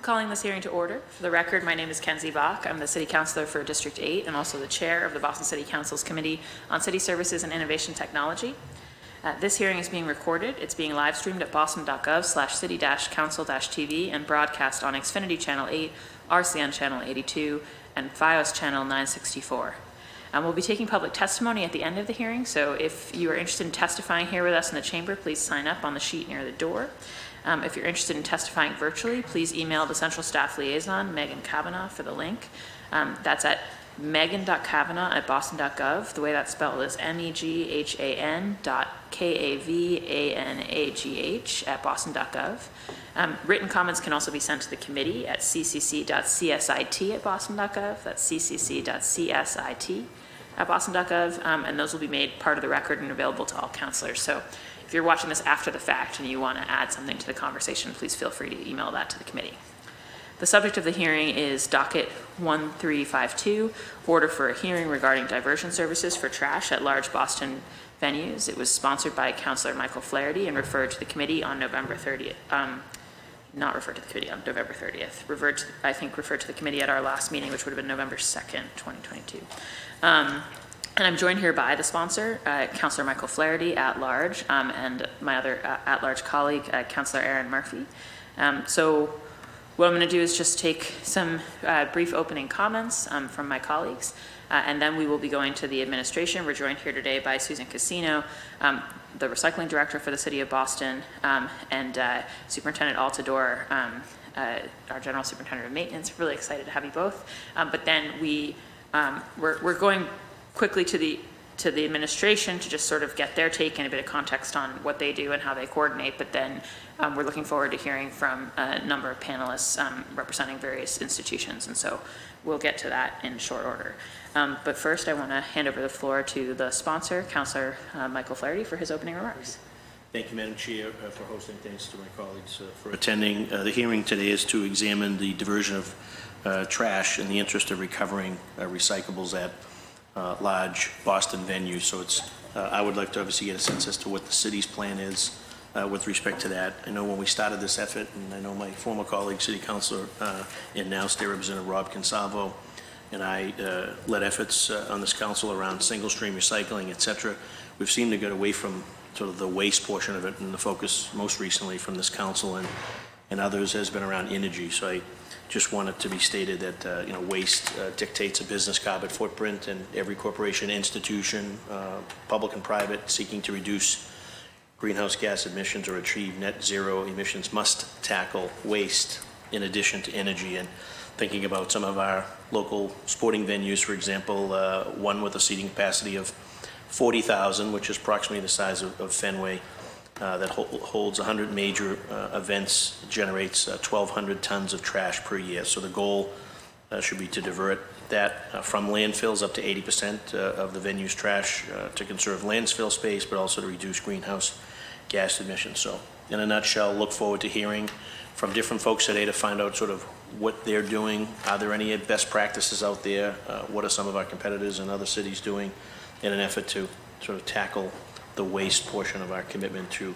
Calling this hearing to order. For the record, my name is Kenzie Bach. I'm the City Councillor for District 8 and also the Chair of the Boston City Council's Committee on City Services and Innovation Technology. This hearing is being recorded. It's being live streamed at boston.gov/city-council-tv and broadcast on Xfinity Channel 8, RCN Channel 82, and FiOS Channel 964. We'll be taking public testimony at the end of the hearing, so if you are interested in testifying here with us in the chamber, please sign up on the sheet near the door. If you're interested in testifying virtually, please email the Central Staff Liaison, Megan Kavanaugh, for the link. That's at megan.kavanaugh@boston.gov. The way that's spelled is meghan.kavanagh@boston.gov. Written comments can also be sent to the committee at ccc.csit@boston.gov. That's ccc.csit@boston.gov, and those will be made part of the record and available to all councillors. So if you're watching this after the fact and you want to add something to the conversation, please feel free to email that to the committee. The subject of the hearing is Docket 1352, order for a hearing regarding diversion services for trash at large Boston venues. It was sponsored by Councillor Michael Flaherty and referred to the committee on November 30th. Not referred to the committee on November 30th. Referred to the committee at our last meeting, which would have been November 2nd, 2022. And I'm joined here by the sponsor, Councillor Michael Flaherty at large, and my other at-large colleague, Councillor Aaron Murphy. So what I'm going to do is just take some brief opening comments from my colleagues, and then we will be going to the administration. We're joined here today by Susan Casino, the recycling director for the City of Boston, and Superintendent Altador, our General Superintendent of Maintenance. Really excited to have you both. But then we're going quickly to the administration to just sort of get their take and a bit of context on what they do and how they coordinate, but then we're looking forward to hearing from a number of panelists representing various institutions, and so we'll get to that in short order. But first I want to hand over the floor to the sponsor, Councillor Michael Flaherty, for his opening remarks. Thank you, Madam Chair, for hosting. Thanks to my colleagues for attending. The hearing today is to examine the diversion of trash in the interest of recovering recyclables at large Boston venues. So it's, I would like to obviously get a sense as to what the city's plan is with respect to that. I know when we started this effort, and I know my former colleague, City Councilor and now State Representative Rob Consalvo, and I led efforts on this council around single stream recycling, etc. We've seemed to get away from sort of the waste portion of it, and the focus most recently from this council and others has been around energy. So I just want it to be stated that waste dictates a business carbon footprint, and every corporation, institution, public and private, seeking to reduce greenhouse gas emissions or achieve net zero emissions must tackle waste in addition to energy. And thinking about some of our local sporting venues, for example, one with a seating capacity of 40,000, which is approximately the size of Fenway, that holds 100 major events, generates 1,200 tons of trash per year. So the goal should be to divert that from landfills up to 80% of the venue's trash to conserve landfill space, but also to reduce greenhouse gas emissions. So in a nutshell, look forward to hearing from different folks today to find out sort of what they're doing. Are there any best practices out there? What are some of our competitors and other cities doing in an effort to sort of tackle the waste portion of our commitment to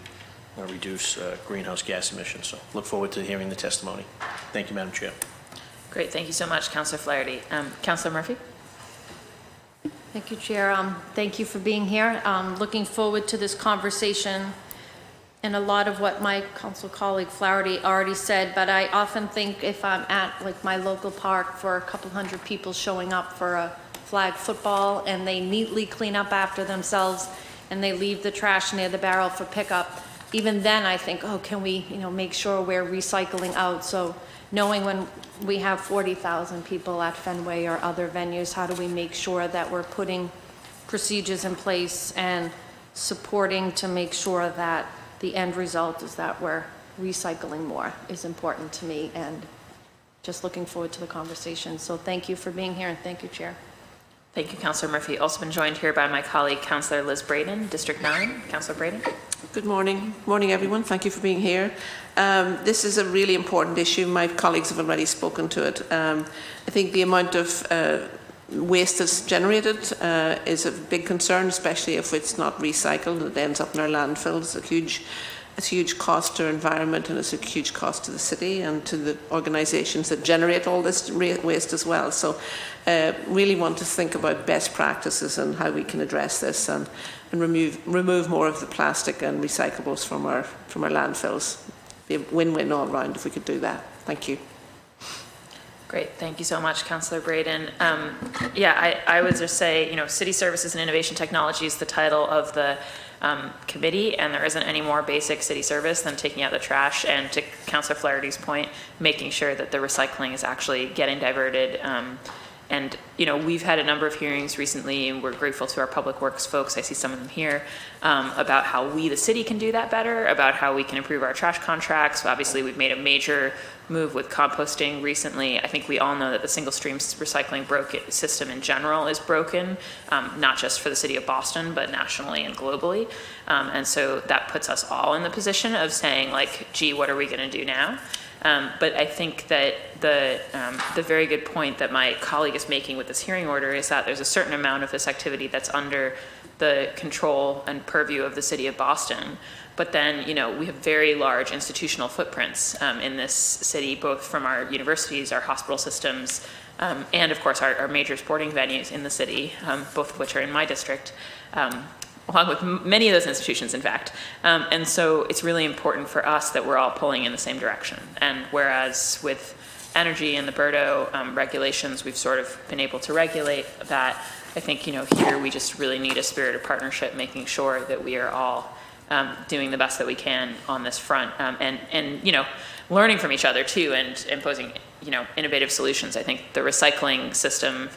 reduce greenhouse gas emissions? So look forward to hearing the testimony. Thank you, Madam Chair. Great, thank you so much, Councillor Flaherty. Councillor Murphy? Thank you, Chair. Thank you for being here. Looking forward to this conversation, and a lot of what my council colleague Flaherty already said, but I often think if I'm at like my local park for a couple hundred people showing up for a flag football and they neatly clean up after themselves and they leave the trash near the barrel for pickup, even then I think, oh, can we make sure we're recycling out? So knowing when we have 40,000 people at Fenway or other venues, how do we make sure that we're putting procedures in place and supporting to make sure that the end result is that we're recycling more is important to me, and just looking forward to the conversation. So thank you for being here, and thank you, Chair. Thank you, Councillor Murphy. Also been joined here by my colleague, Councillor Liz Braden, District 9. Councillor Braden. Good morning. Morning, everyone. Thank you for being here. This is a really important issue. My colleagues have already spoken to it. I think the amount of waste that's generated is a big concern, especially if it's not recycled. It ends up in our landfills. A huge It's a huge cost to our environment, and it's a huge cost to the city and to the organisations that generate all this waste as well. So really want to think about best practices and how we can address this and remove more of the plastic and recyclables from our landfills. Be a win-win all round if we could do that. Thank you. Great, thank you so much, Councillor Braden. Yeah, I would just say, you know, City Services and Innovation Technology is the title of the committee, and there isn't any more basic city service than taking out the trash, and to Councillor Flaherty's point, making sure that the recycling is actually getting diverted. And, you know, we've had a number of hearings recently, and we're grateful to our public works folks, I see some of them here, about how we, the city, can do that better, about how we can improve our trash contracts. So obviously, we've made a major move with composting recently. I think we all know that the single stream recycling system in general is broken, not just for the city of Boston, but nationally and globally. And so that puts us all in the position of saying, like, gee, what are we going to do now? But I think that the very good point that my colleague is making with this hearing order is that there's a certain amount of this activity that's under the control and purview of the city of Boston. But then, you know, we have very large institutional footprints in this city, both from our universities, our hospital systems, and of course our major sporting venues in the city, both of which are in my district. Along with many of those institutions, in fact. And so it's really important for us that we're all pulling in the same direction. And whereas with energy and the BERDO regulations, we've sort of been able to regulate that, I think, you know, here we just really need a spirit of partnership, making sure that we are all doing the best that we can on this front, and you know, learning from each other too, and imposing, you know, innovative solutions. I think the recycling system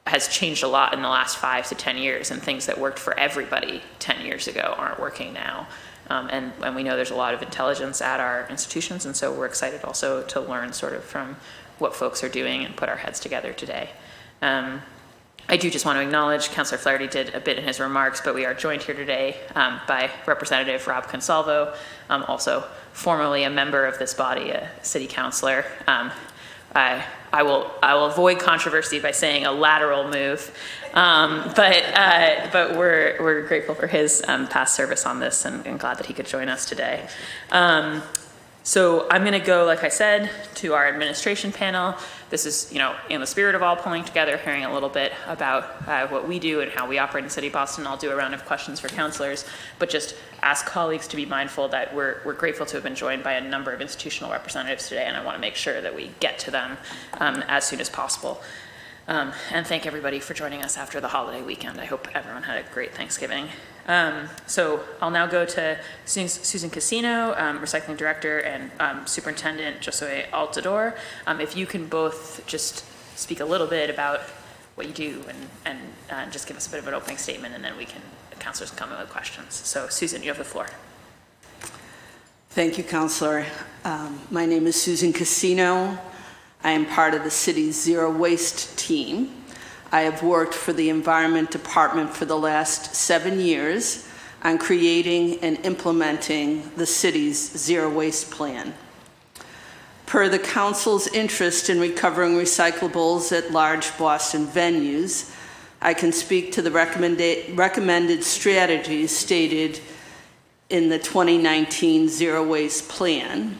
has changed a lot in the last 5 to 10 years, and things that worked for everybody 10 years ago aren't working now. And we know there's a lot of intelligence at our institutions, and so we're excited also to learn sort of from what folks are doing and put our heads together today. I do just want to acknowledge Councillor Flaherty did a bit in his remarks, but we are joined here today by Representative Rob Consalvo, also formerly a member of this body, a city councillor. I will avoid controversy by saying a lateral move, but we're grateful for his past service on this, and glad that he could join us today. So I'm going to go, like I said, to our administration panel. This is, you know, in the spirit of all pulling together, hearing a little bit about what we do and how we operate in the City of Boston. I'll do a round of questions for councillors, but just ask colleagues to be mindful that we're grateful to have been joined by a number of institutional representatives today, and I want to make sure that we get to them as soon as possible. And thank everybody for joining us after the holiday weekend. I hope everyone had a great Thanksgiving. So I'll now go to Susan Casino, Recycling Director, and Superintendent Josue Altador. If you can both just speak a little bit about what you do and just give us a bit of an opening statement, and then the councillors can come in with questions. So Susan, you have the floor. Thank you, Councillor. My name is Susan Casino. I am part of the city's zero waste team. I have worked for the Environment Department for the last 7 years on creating and implementing the city's zero waste plan. Per the Council's interest in recovering recyclables at large Boston venues, I can speak to the recommended strategies stated in the 2019 Zero Waste Plan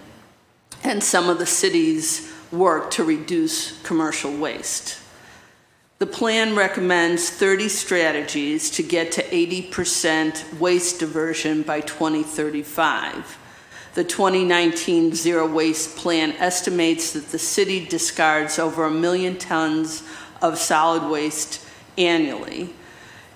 and some of the city's work to reduce commercial waste. The plan recommends 30 strategies to get to 80% waste diversion by 2035. The 2019 Zero Waste Plan estimates that the city discards over 1 million tons of solid waste annually.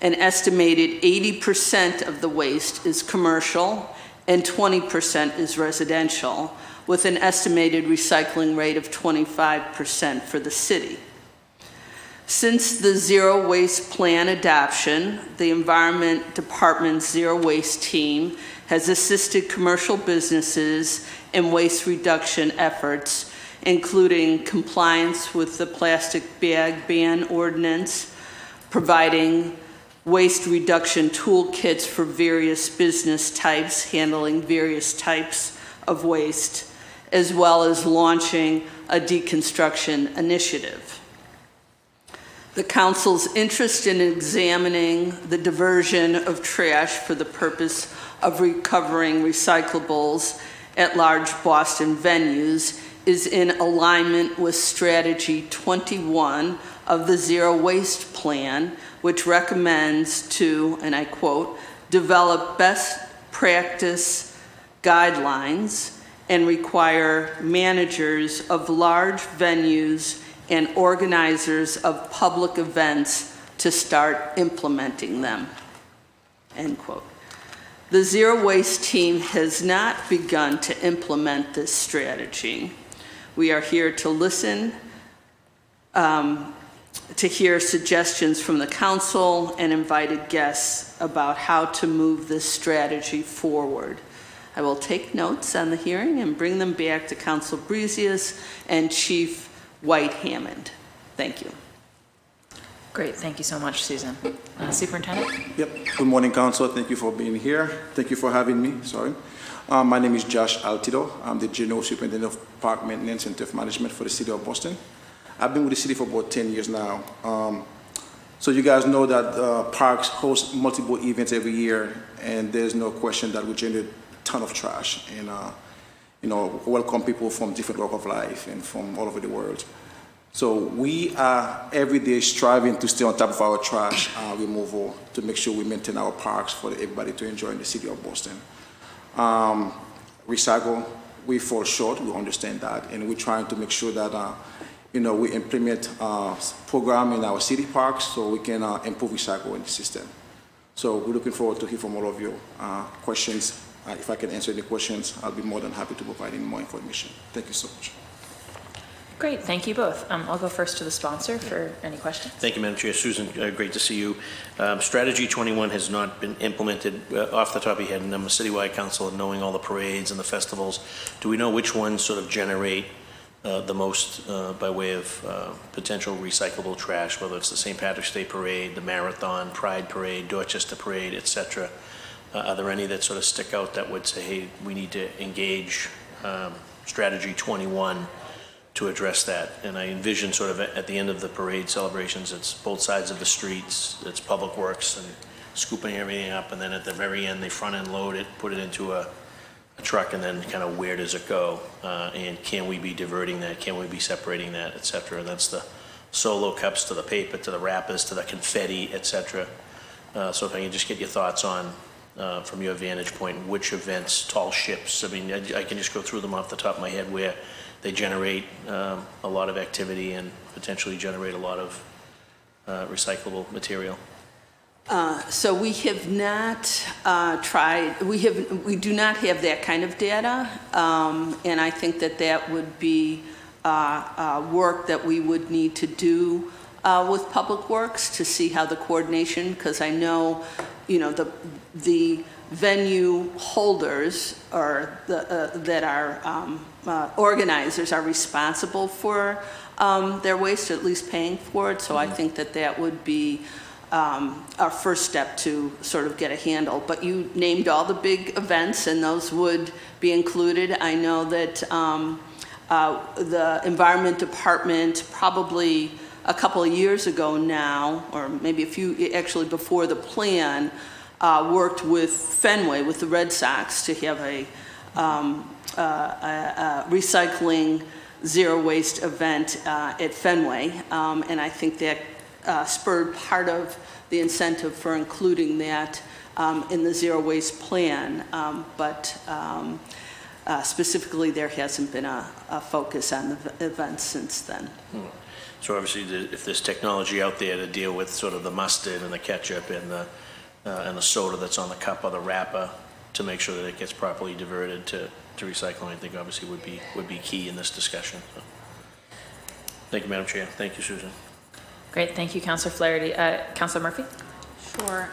An estimated 80% of the waste is commercial and 20% is residential, with an estimated recycling rate of 25% for the city. Since the Zero Waste Plan adoption, the Environment Department's Zero Waste team has assisted commercial businesses in waste reduction efforts, including compliance with the plastic bag ban ordinance, providing waste reduction toolkits for various business types, handling various types of waste, as well as launching a deconstruction initiative. The Council's interest in examining the diversion of trash for the purpose of recovering recyclables at large Boston venues is in alignment with Strategy 21 of the Zero Waste Plan, which recommends to, and I quote, develop best practice guidelines and require managers of large venues and organizers of public events to start implementing them, end quote. The Zero Waste team has not begun to implement this strategy. We are here to listen, to hear suggestions from the council and invited guests about how to move this strategy forward. I will take notes on the hearing and bring them back to Council Brezius and Chief White Hammond. Thank you. Great, thank you so much, Susan. Superintendent? Yep. Good morning, Council. Thank you for being here. Thank you for having me. Sorry. My name is Josh Altido. I'm the General Superintendent of Park Maintenance and Turf Management for the City of Boston. I've been with the city for about 10 years now. So you guys know that parks host multiple events every year, and there's no question that we generate a ton of trash and welcome people from different walks of life and from all over the world. So we are every day striving to stay on top of our trash removal to make sure we maintain our parks for everybody to enjoy in the city of Boston. Recycle, we fall short, we understand that, and we're trying to make sure that we implement program in our city parks so we can improve recycle in the system. So we're looking forward to hear from all of you questions. If I can answer any questions, I'll be more than happy to provide any more information. Thank you so much. Great, thank you both. I'll go first to the sponsor for any questions. Thank you, Madam Chair. Susan, great to see you. Strategy 21 has not been implemented off the top of your head, and I'm a citywide council and knowing all the parades and the festivals. Do we know which ones sort of generate the most by way of potential recyclable trash, whether it's the St. Patrick's Day Parade, the Marathon, Pride Parade, Dorchester Parade, etc.? Are there any that sort of stick out that would say, hey, we need to engage Strategy 21 to address that? And I envision sort of at the end of the parade celebrations, it's both sides of the streets, it's public works and scooping everything up, and then at the very end, they front end load it, put it into a truck, and then kind of where does it go? And can we be diverting that? Can we be separating that, et cetera? And that's the solo cups to the paper, to the wrappers, to the confetti, et cetera. So if I can just get your thoughts on, from your vantage point, which events, tall ships, I mean, I can just go through them off the top of my head where they generate a lot of activity and potentially generate a lot of recyclable material. So we have not tried, we do not have that kind of data, and I think that would be work that we would need to do with Public Works to see how the coordination, because I know, the venue holders or that are organizers are responsible for their waste, or at least paying for it. So I think that would be our first step to sort of get a handle. But you named all the big events, and those would be included. I know that the Environment Department probably a couple of years ago now, or maybe a few, actually before the plan, worked with Fenway, with the Red Sox, to have a recycling zero waste event at Fenway. And I think that spurred part of the incentive for including that in the zero waste plan. But specifically, there hasn't been a focus on the events since then. So obviously, if there's technology out there to deal with sort of the mustard and the ketchup and the soda that's on the cup or the wrapper to make sure that it gets properly diverted to recycling, I think obviously would be key in this discussion. So, thank you, Madam Chair. Thank you, Susan. Great, thank you, Councilor Flaherty. Councilor Murphy? Sure.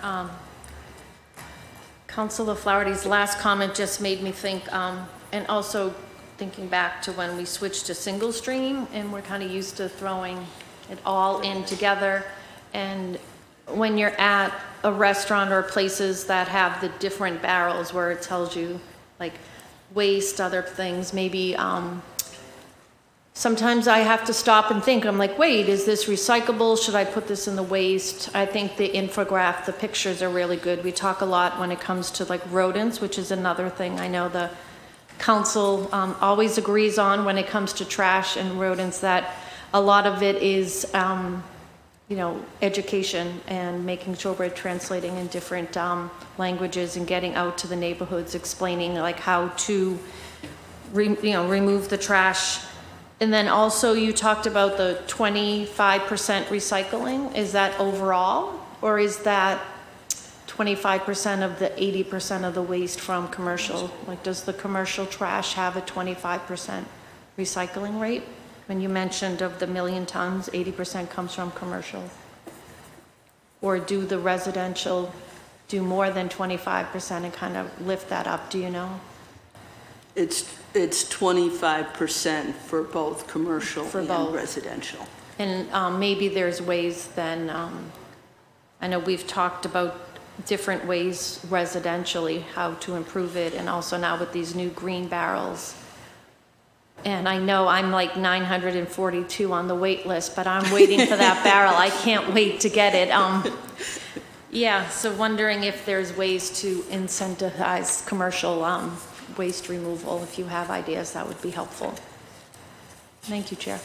Councilor Flaherty's last comment just made me think, and also thinking back to when we switched to single stream, and we're kind of used to throwing it all in together. And when you're at a restaurant or places that have the different barrels where it tells you like waste, other things, maybe sometimes I have to stop and think. I'm like, wait, is this recyclable? Should I put this in the waste? I think the infograph, the pictures are really good. We talk a lot when it comes to like rodents, which is another thing I know the council always agrees on when it comes to trash and rodents, that a lot of it is, you know, education and making sure we're translating in different languages and getting out to the neighborhoods, explaining like how to, remove the trash. And then also you talked about the 25% recycling. Is that overall, or is that 25% of the 80% of the waste from commercial? Like, does the commercial trash have a 25% recycling rate? When you mentioned of the 1 million tons, 80% comes from commercial. Or do the residential do more than 25% and kind of lift that up? Do you know? It's 25% for both commercial and residential. And maybe there's ways then, I know we've talked about different ways residentially, how to improve it, and also now with these new green barrels. And I know I'm like 942 on the wait list, but I'm waiting for that barrel. I can't wait to get it. Yeah, so wondering if there's ways to incentivize commercial waste removal. If you have ideas, that would be helpful. Thank you, Chair.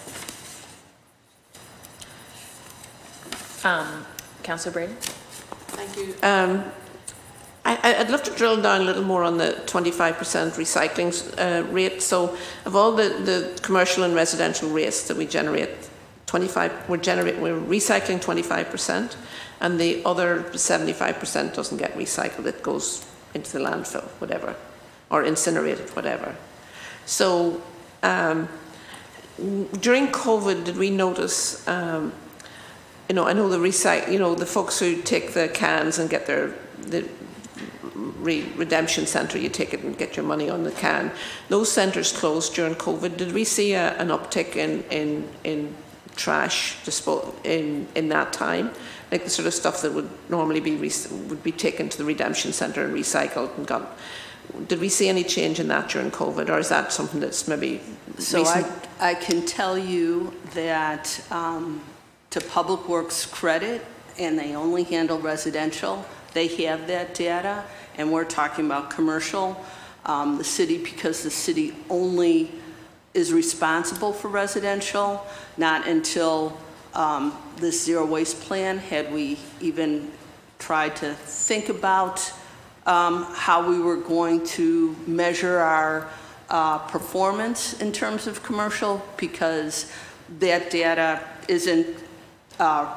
Councillor Brady? Thank you. I'd love to drill down a little more on the 25% recycling rate. So of all the commercial and residential waste that we generate, we're recycling 25%, and the other 75% doesn't get recycled. It goes into the landfill, whatever, or incinerated, whatever. So during COVID, did we notice, I know the folks who take the cans and get the redemption centre, you take it and get your money on the can. Those centres closed during COVID. Did we see an uptick in trash disposal in that time? Like the sort of stuff that would normally would be taken to the redemption centre and recycled and got. Did we see any change in that during COVID, or is that something that's maybe recent? I can tell you that to Public Works' credit, and they only handle residential, they have that data, and we're talking about commercial. The city, because the city only is responsible for residential, not until this zero waste plan had we even tried to think about how we were going to measure our performance in terms of commercial, because that data isn't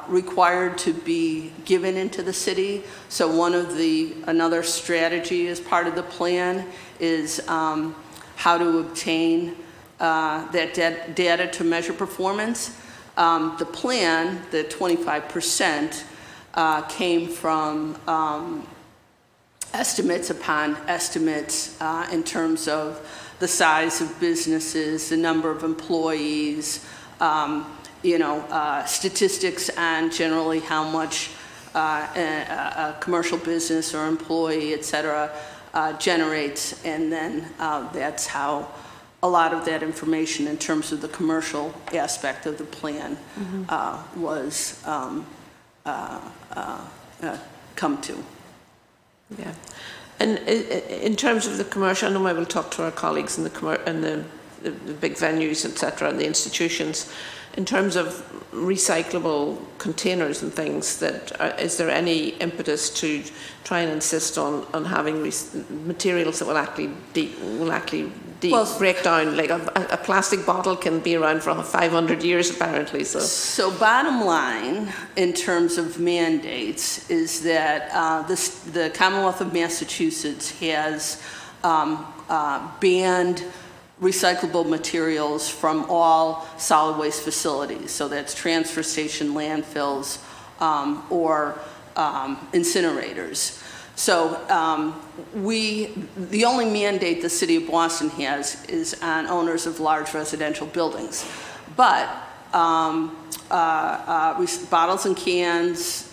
required to be given into the city. So another strategy as part of the plan is how to obtain that data to measure performance. The plan, the 25%, came from estimates upon estimates in terms of the size of businesses, the number of employees, statistics on generally how much a commercial business or employee, et cetera, generates. And then that's how a lot of that information in terms of the commercial aspect of the plan was come to. Yeah. And in terms of the commercial, I know I will talk to our colleagues in the big venues, et cetera, and the institutions. In terms of recyclable containers and things, is there any impetus to try and insist on having materials that will actually break down? Like a plastic bottle can be around for 500 years apparently. So bottom line, in terms of mandates, is that the Commonwealth of Massachusetts has banned recyclable materials from all solid waste facilities. So that's transfer station, landfills, or incinerators. So the only mandate the city of Boston has is on owners of large residential buildings. But bottles and cans,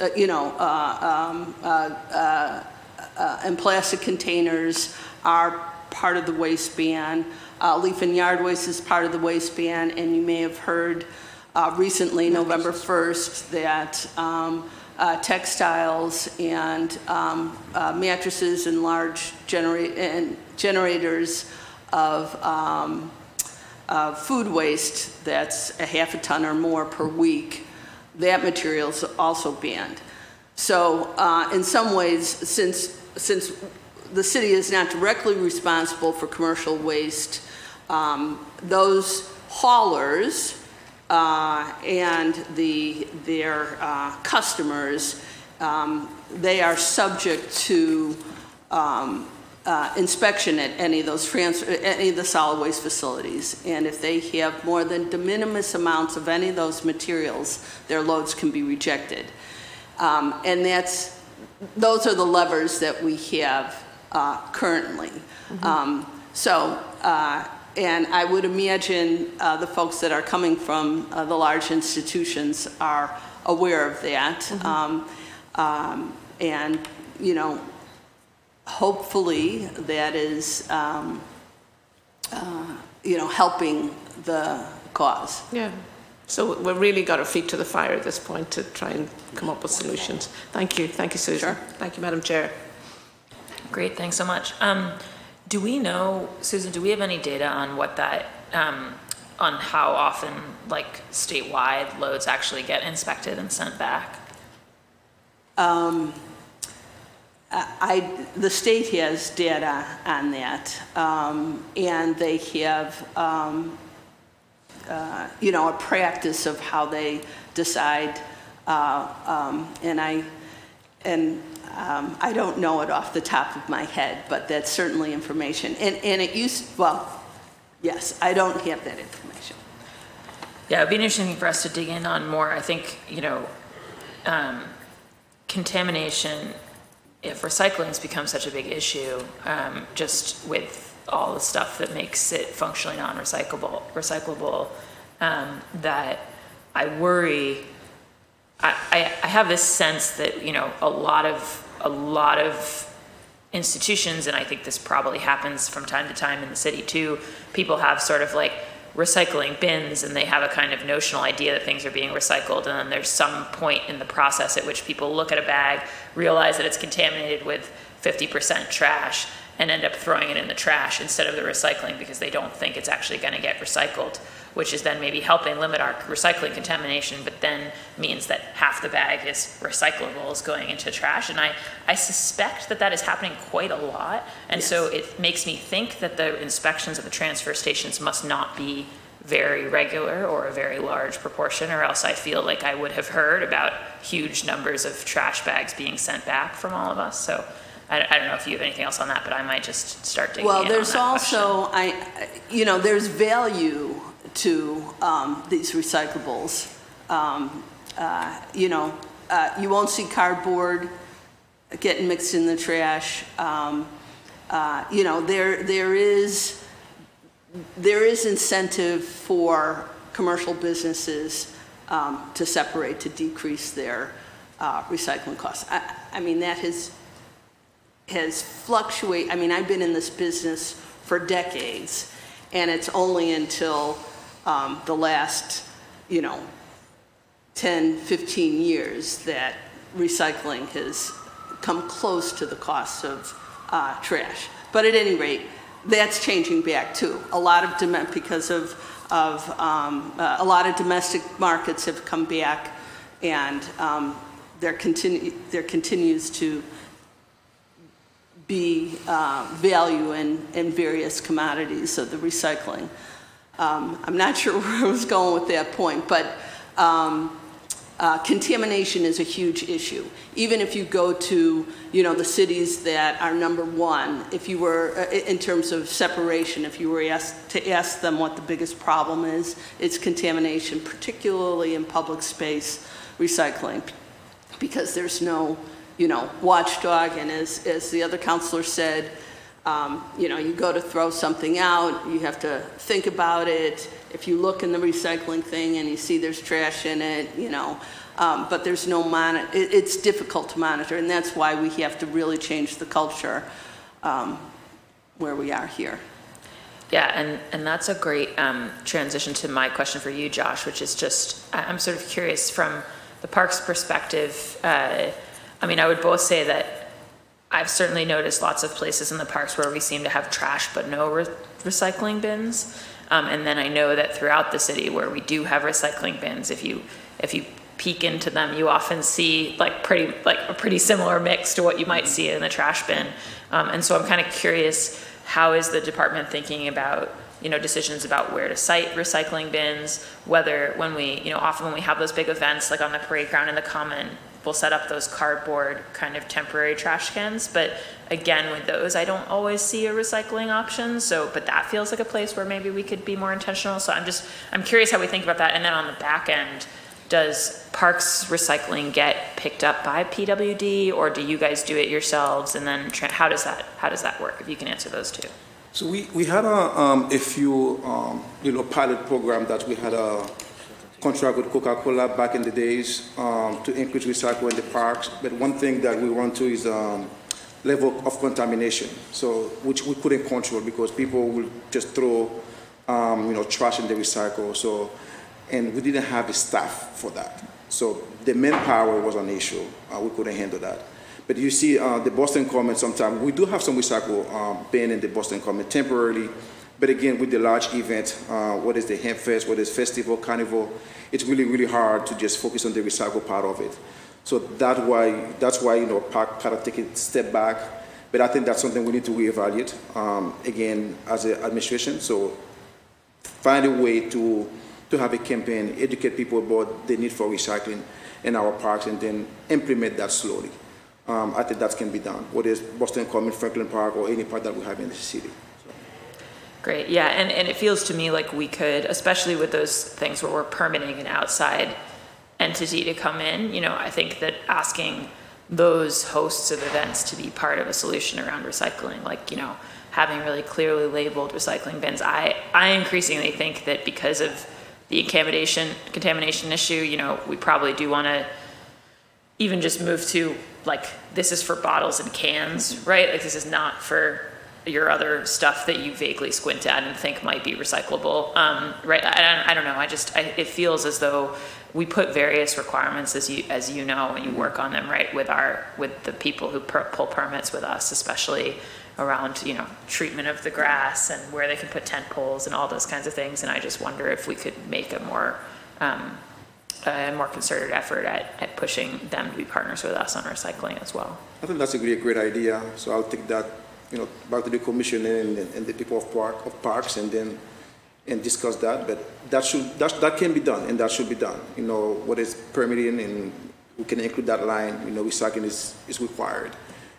and plastic containers are part of the waste ban. Leaf and yard waste is part of the waste ban, and you may have heard recently, November 1st, that textiles and mattresses and large generators of food waste that's a half a ton or more per week, that material is also banned. So in some ways, since the city is not directly responsible for commercial waste, those haulers and their customers, they are subject to inspection at any of the solid waste facilities. And if they have more than de minimis amounts of any of those materials, their loads can be rejected. And those are the levers that we have currently. And I would imagine the folks that are coming from the large institutions are aware of that. And, you know, hopefully that is, you know, helping the cause. Yeah. So we've really got our feet to the fire at this point to try and come up with solutions. Thank you. Thank you, Susan. Sure. Thank you, Madam Chair. Great, thanks so much. Do we know, Susan, do we have any data on what that, on how often, like, statewide loads actually get inspected and sent back? The state has data on that, and they have, you know, a practice of how they decide, and I don't know it off the top of my head, but that's certainly information. And it used, well, yes, I don't have that information. Yeah, it'd be interesting for us to dig in on more. I think, you know, contamination, if recycling's become such a big issue, just with all the stuff that makes it functionally recyclable, that I worry. I have this sense that, you know, a lot of institutions, and I think this probably happens from time to time in the city too, people have sort of like recycling bins, and they have a kind of notional idea that things are being recycled, and then there's some point in the process at which people look at a bag, realize that it's contaminated with 50% trash, and end up throwing it in the trash instead of the recycling because they don't think it's actually going to get recycled, which is then maybe helping limit our recycling contamination, but then means that half the bag is recyclable, is going into trash. And I suspect that that is happening quite a lot. And Yes. so it makes me think that the inspections at the transfer stations must not be very regular or a very large proportion, or else I feel like I would have heard about huge numbers of trash bags being sent back from all of us. So I don't know if you have anything else on that, but I might just start digging in on that Well, there's also, question. you know, there's value to these recyclables. You know, you won't see cardboard getting mixed in the trash. You know, there is incentive for commercial businesses to separate, to decrease their recycling costs. I mean, that has fluctuated. I mean, I've been in this business for decades, and it's only until the last, you know, 10, 15 years that recycling has come close to the cost of trash. But at any rate, that's changing back too. A lot of because of a lot of domestic markets have come back, and there continues to be value in various commodities of the recycling. I'm not sure where I was going with that point, but contamination is a huge issue. Even if you go to, you know, the cities that are number one, if you were, in terms of separation, if you were asked to ask them what the biggest problem is, it's contamination, particularly in public space recycling, because there's no, you know, watchdog, and as the other counselor said, you know, you go to throw something out, you have to think about it. If you look in the recycling thing and you see there's trash in it, you know, but there's no it's difficult to monitor, and that's why we have to really change the culture where we are here. Yeah, and that's a great transition to my question for you, Josh, which is just, I'm sort of curious from the park's perspective. I mean, I would both say that I've certainly noticed lots of places in the parks where we seem to have trash but no recycling bins. And then I know that throughout the city where we do have recycling bins, if you peek into them, you often see like a pretty similar mix to what you might see in the trash bin. And so I'm kind of curious, how is the department thinking about, decisions about where to site recycling bins, whether when we, often when we have those big events like on the parade ground in the Common, we'll set up those cardboard kind of temporary trash cans. But again, with those, I don't always see a recycling option. So, but that feels like a place where maybe we could be more intentional. So I'm curious how we think about that. And then on the back end, does parks recycling get picked up by PWD, or do you guys do it yourselves? And then how does that work? If you can answer those two. So we had a few pilot program that we had a contract with Coca-Cola back in the days to increase recycling in the parks. But one thing that we run to is level of contamination, so which we couldn't control because people will just throw trash in the recycle. So. And we didn't have the staff for that. So the manpower was an issue. We couldn't handle that. But you see the Boston Common sometimes, we do have some recycle bin in the Boston Common temporarily. But again, with the large event, what is the Hemp Fest, what is Festival, Carnival, it's really, really hard to just focus on the recycle part of it. So that's why park kind of take a step back. But I think that's something we need to reevaluate, again, as an administration. So find a way to have a campaign, educate people about the need for recycling in our parks, and then implement that slowly. I think that can be done, whether it's Boston Common, Franklin Park, or any park that we have in the city. So. Great, yeah, and it feels to me like we could, especially with those things where we're permitting an outside entity to come in, I think that asking those hosts of events to be part of a solution around recycling, like, having really clearly labeled recycling bins. I increasingly think that because of the contamination issue, we probably do want to even just move to, like, this is for bottles and cans, right? Like, this is not for your other stuff that you vaguely squint at and think might be recyclable, right? I don't know. It feels as though we put various requirements, as you know, and you work on them, right, with the people who pull permits with us, especially around, treatment of the grass and where they can put tent poles and all those kinds of things. And I just wonder if we could make a more concerted effort at pushing them to be partners with us on recycling as well. I think that's a great idea. So I'll take that, back to the commission and the people of parks, and then discuss that. But that can be done, and that should be done. What is permitting, and we can include that line. Recycling is required.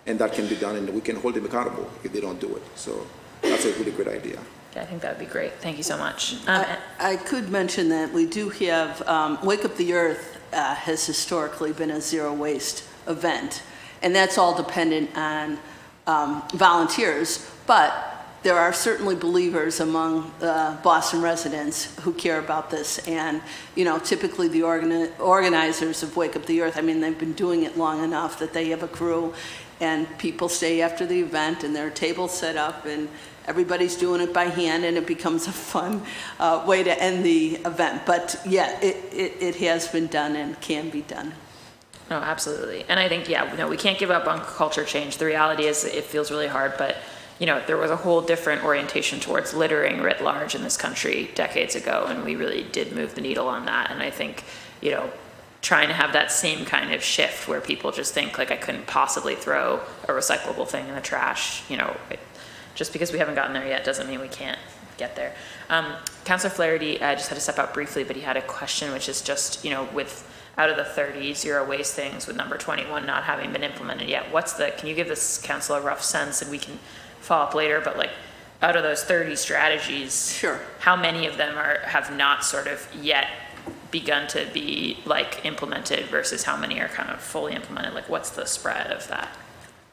And that can be done, and we can hold them accountable if they don't do it. So that's a really good idea. Yeah, I think that would be great. Thank you so much. I could mention that we do have, Wake Up the Earth has historically been a zero waste event. And that's all dependent on volunteers. But there are certainly believers among Boston residents who care about this. And, typically the organizers of Wake Up the Earth, they've been doing it long enough that they have a crew. And people stay after the event, and there are tables set up, and everybody's doing it by hand, and it becomes a fun way to end the event. But yeah, it has been done and can be done. No, absolutely. And I think, we can't give up on culture change. The reality is it feels really hard, but there was a whole different orientation towards littering writ large in this country decades ago, and we really did move the needle on that. And I think, trying to have that same kind of shift where people just think, like, I couldn't possibly throw a recyclable thing in the trash, just because we haven't gotten there yet doesn't mean we can't get there. Councilor Flaherty just had to step out briefly, but he had a question, which is just, with out of the 30 zero waste things, with number 21 not having been implemented yet, can you give this council a rough sense, and we can follow up later, but like, out of those 30 strategies, sure, how many of them have not sort of yet begun to be like implemented versus how many are kind of fully implemented? Like, what's the spread of that?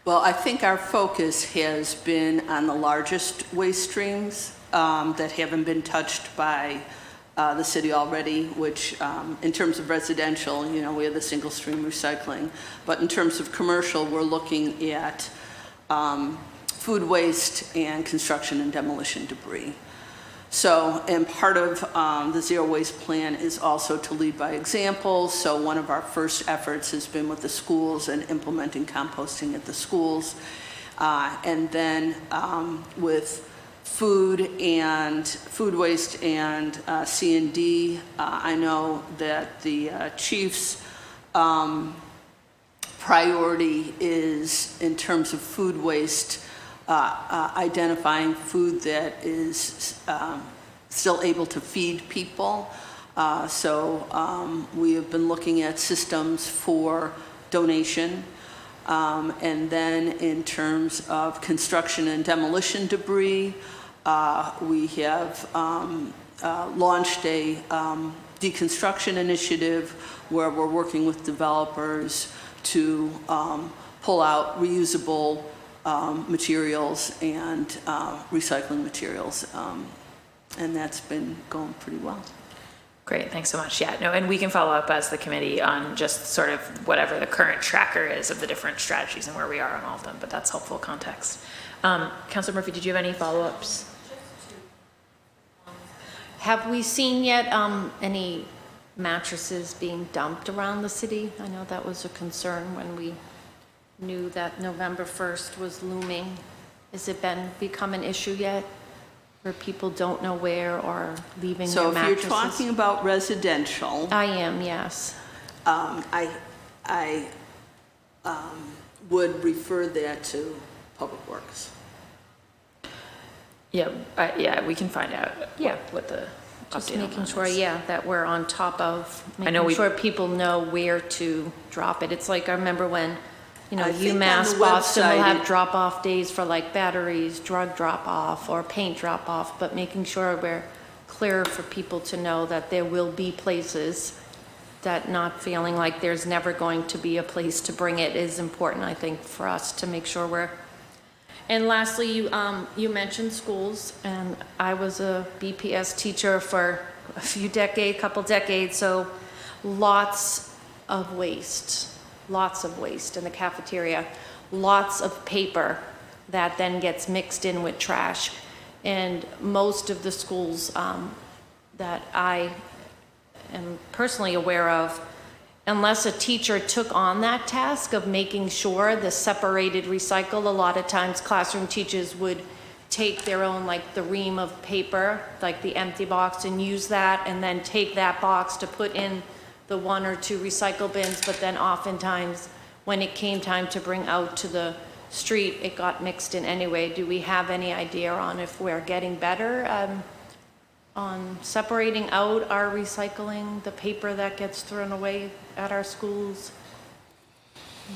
Well, I think our focus has been on the largest waste streams that haven't been touched by the city already, which in terms of residential, we have the single stream recycling. But in terms of commercial, we're looking at food waste and construction and demolition debris. So, and part of the zero waste plan is also to lead by example. So one of our first efforts has been with the schools and implementing composting at the schools. And then with food waste and C&D, I know that the chief's priority is, in terms of food waste, identifying food that is still able to feed people. So we have been looking at systems for donation. And then in terms of construction and demolition debris, we have launched a deconstruction initiative where we're working with developers to pull out reusable materials and recycling materials. And that's been going pretty well. Great, thanks so much. Yeah, no, and we can follow up as the committee on just sort of whatever the current tracker is of the different strategies and where we are on all of them, but that's helpful context. Councilor Murphy, did you have any follow-ups? Have we seen yet any mattresses being dumped around the city? I know that was a concern when we knew that November 1st was looming. Has it become an issue yet? Where people don't know where or leaving their mattresses? So if you're talking about residential. I am, yes. I would refer that to Public Works. Yeah, yeah, we can find out what the Just update on making that sure, is. yeah, that we're on top of know making sure people know where to drop it. It's like, I remember when, you know, I think on UMass the Boston will website have drop-off days for like batteries, drug drop-off, or paint drop-off, but making sure we're clear for people to know that there will be places, that not feeling like there's never going to be a place to bring it is important, I think, for us to make sure we're. And lastly, you mentioned schools, and I was a BPS teacher for a couple decades, so lots of waste in the cafeteria, lots of paper that then gets mixed in with trash. And most of the schools that I am personally aware of, unless a teacher took on that task of making sure the separated recycle, a lot of times classroom teachers would take their own, like the ream of paper, like the empty box, and use that, and then take that box to put in the 1 or 2 recycle bins, but then oftentimes when it came time to bring out to the street, it got mixed in anyway. Do we have any idea on if we're getting better on separating out our recycling, the paper that gets thrown away at our schools?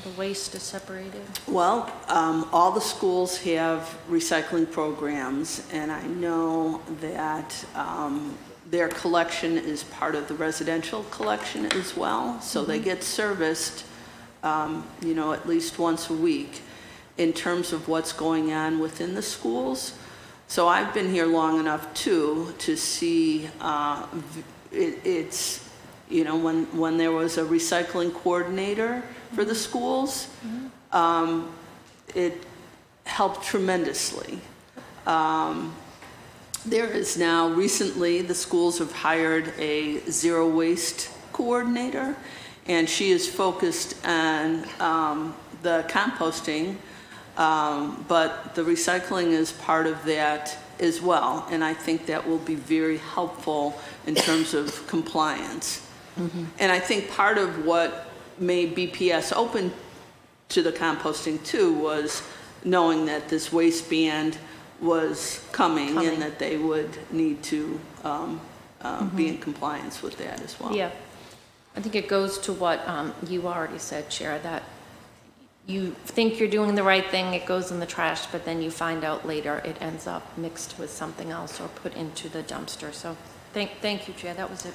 The waste is separated? Well, all the schools have recycling programs, and I know that their collection is part of the residential collection as well. So they get serviced, you know, at least once a week in terms of what's going on within the schools. So I've been here long enough too to see it's, you know, when there was a recycling coordinator for the schools, it helped tremendously. There is now, recently, the schools have hired a zero waste coordinator, and she is focused on the composting, but the recycling is part of that as well, and I think that will be very helpful in terms of compliance. And I think part of what made BPS open to the composting too was knowing that this waste ban was coming and that they would need to be in compliance with that as well. Yeah, I think it goes to what you already said, Chair, that you think you're doing the right thing, it goes in the trash, but then you find out later it ends up mixed with something else or put into the dumpster. So thank you, Chair, that was it.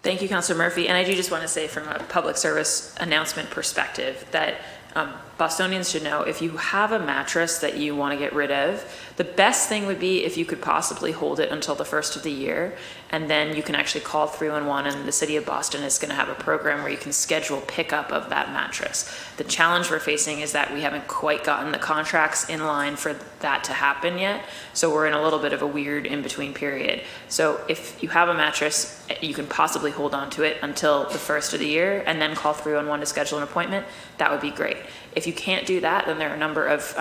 Thank you, Councilor Murphy. And I do just want to say from a public service announcement perspective that Bostonians should know, if you have a mattress that you want to get rid of, the best thing would be if you could possibly hold it until the first of the year, and then you can actually call 311, and the city of Boston is going to have a program where you can schedule pickup of that mattress. The challenge we're facing is that we haven't quite gotten the contracts in line for that to happen yet, so we're in a little bit of a weird in-between period. So if you have a mattress, you can possibly hold on to it until the first of the year, and then call 311 to schedule an appointment. That would be great. If you can't do that, then there are a number of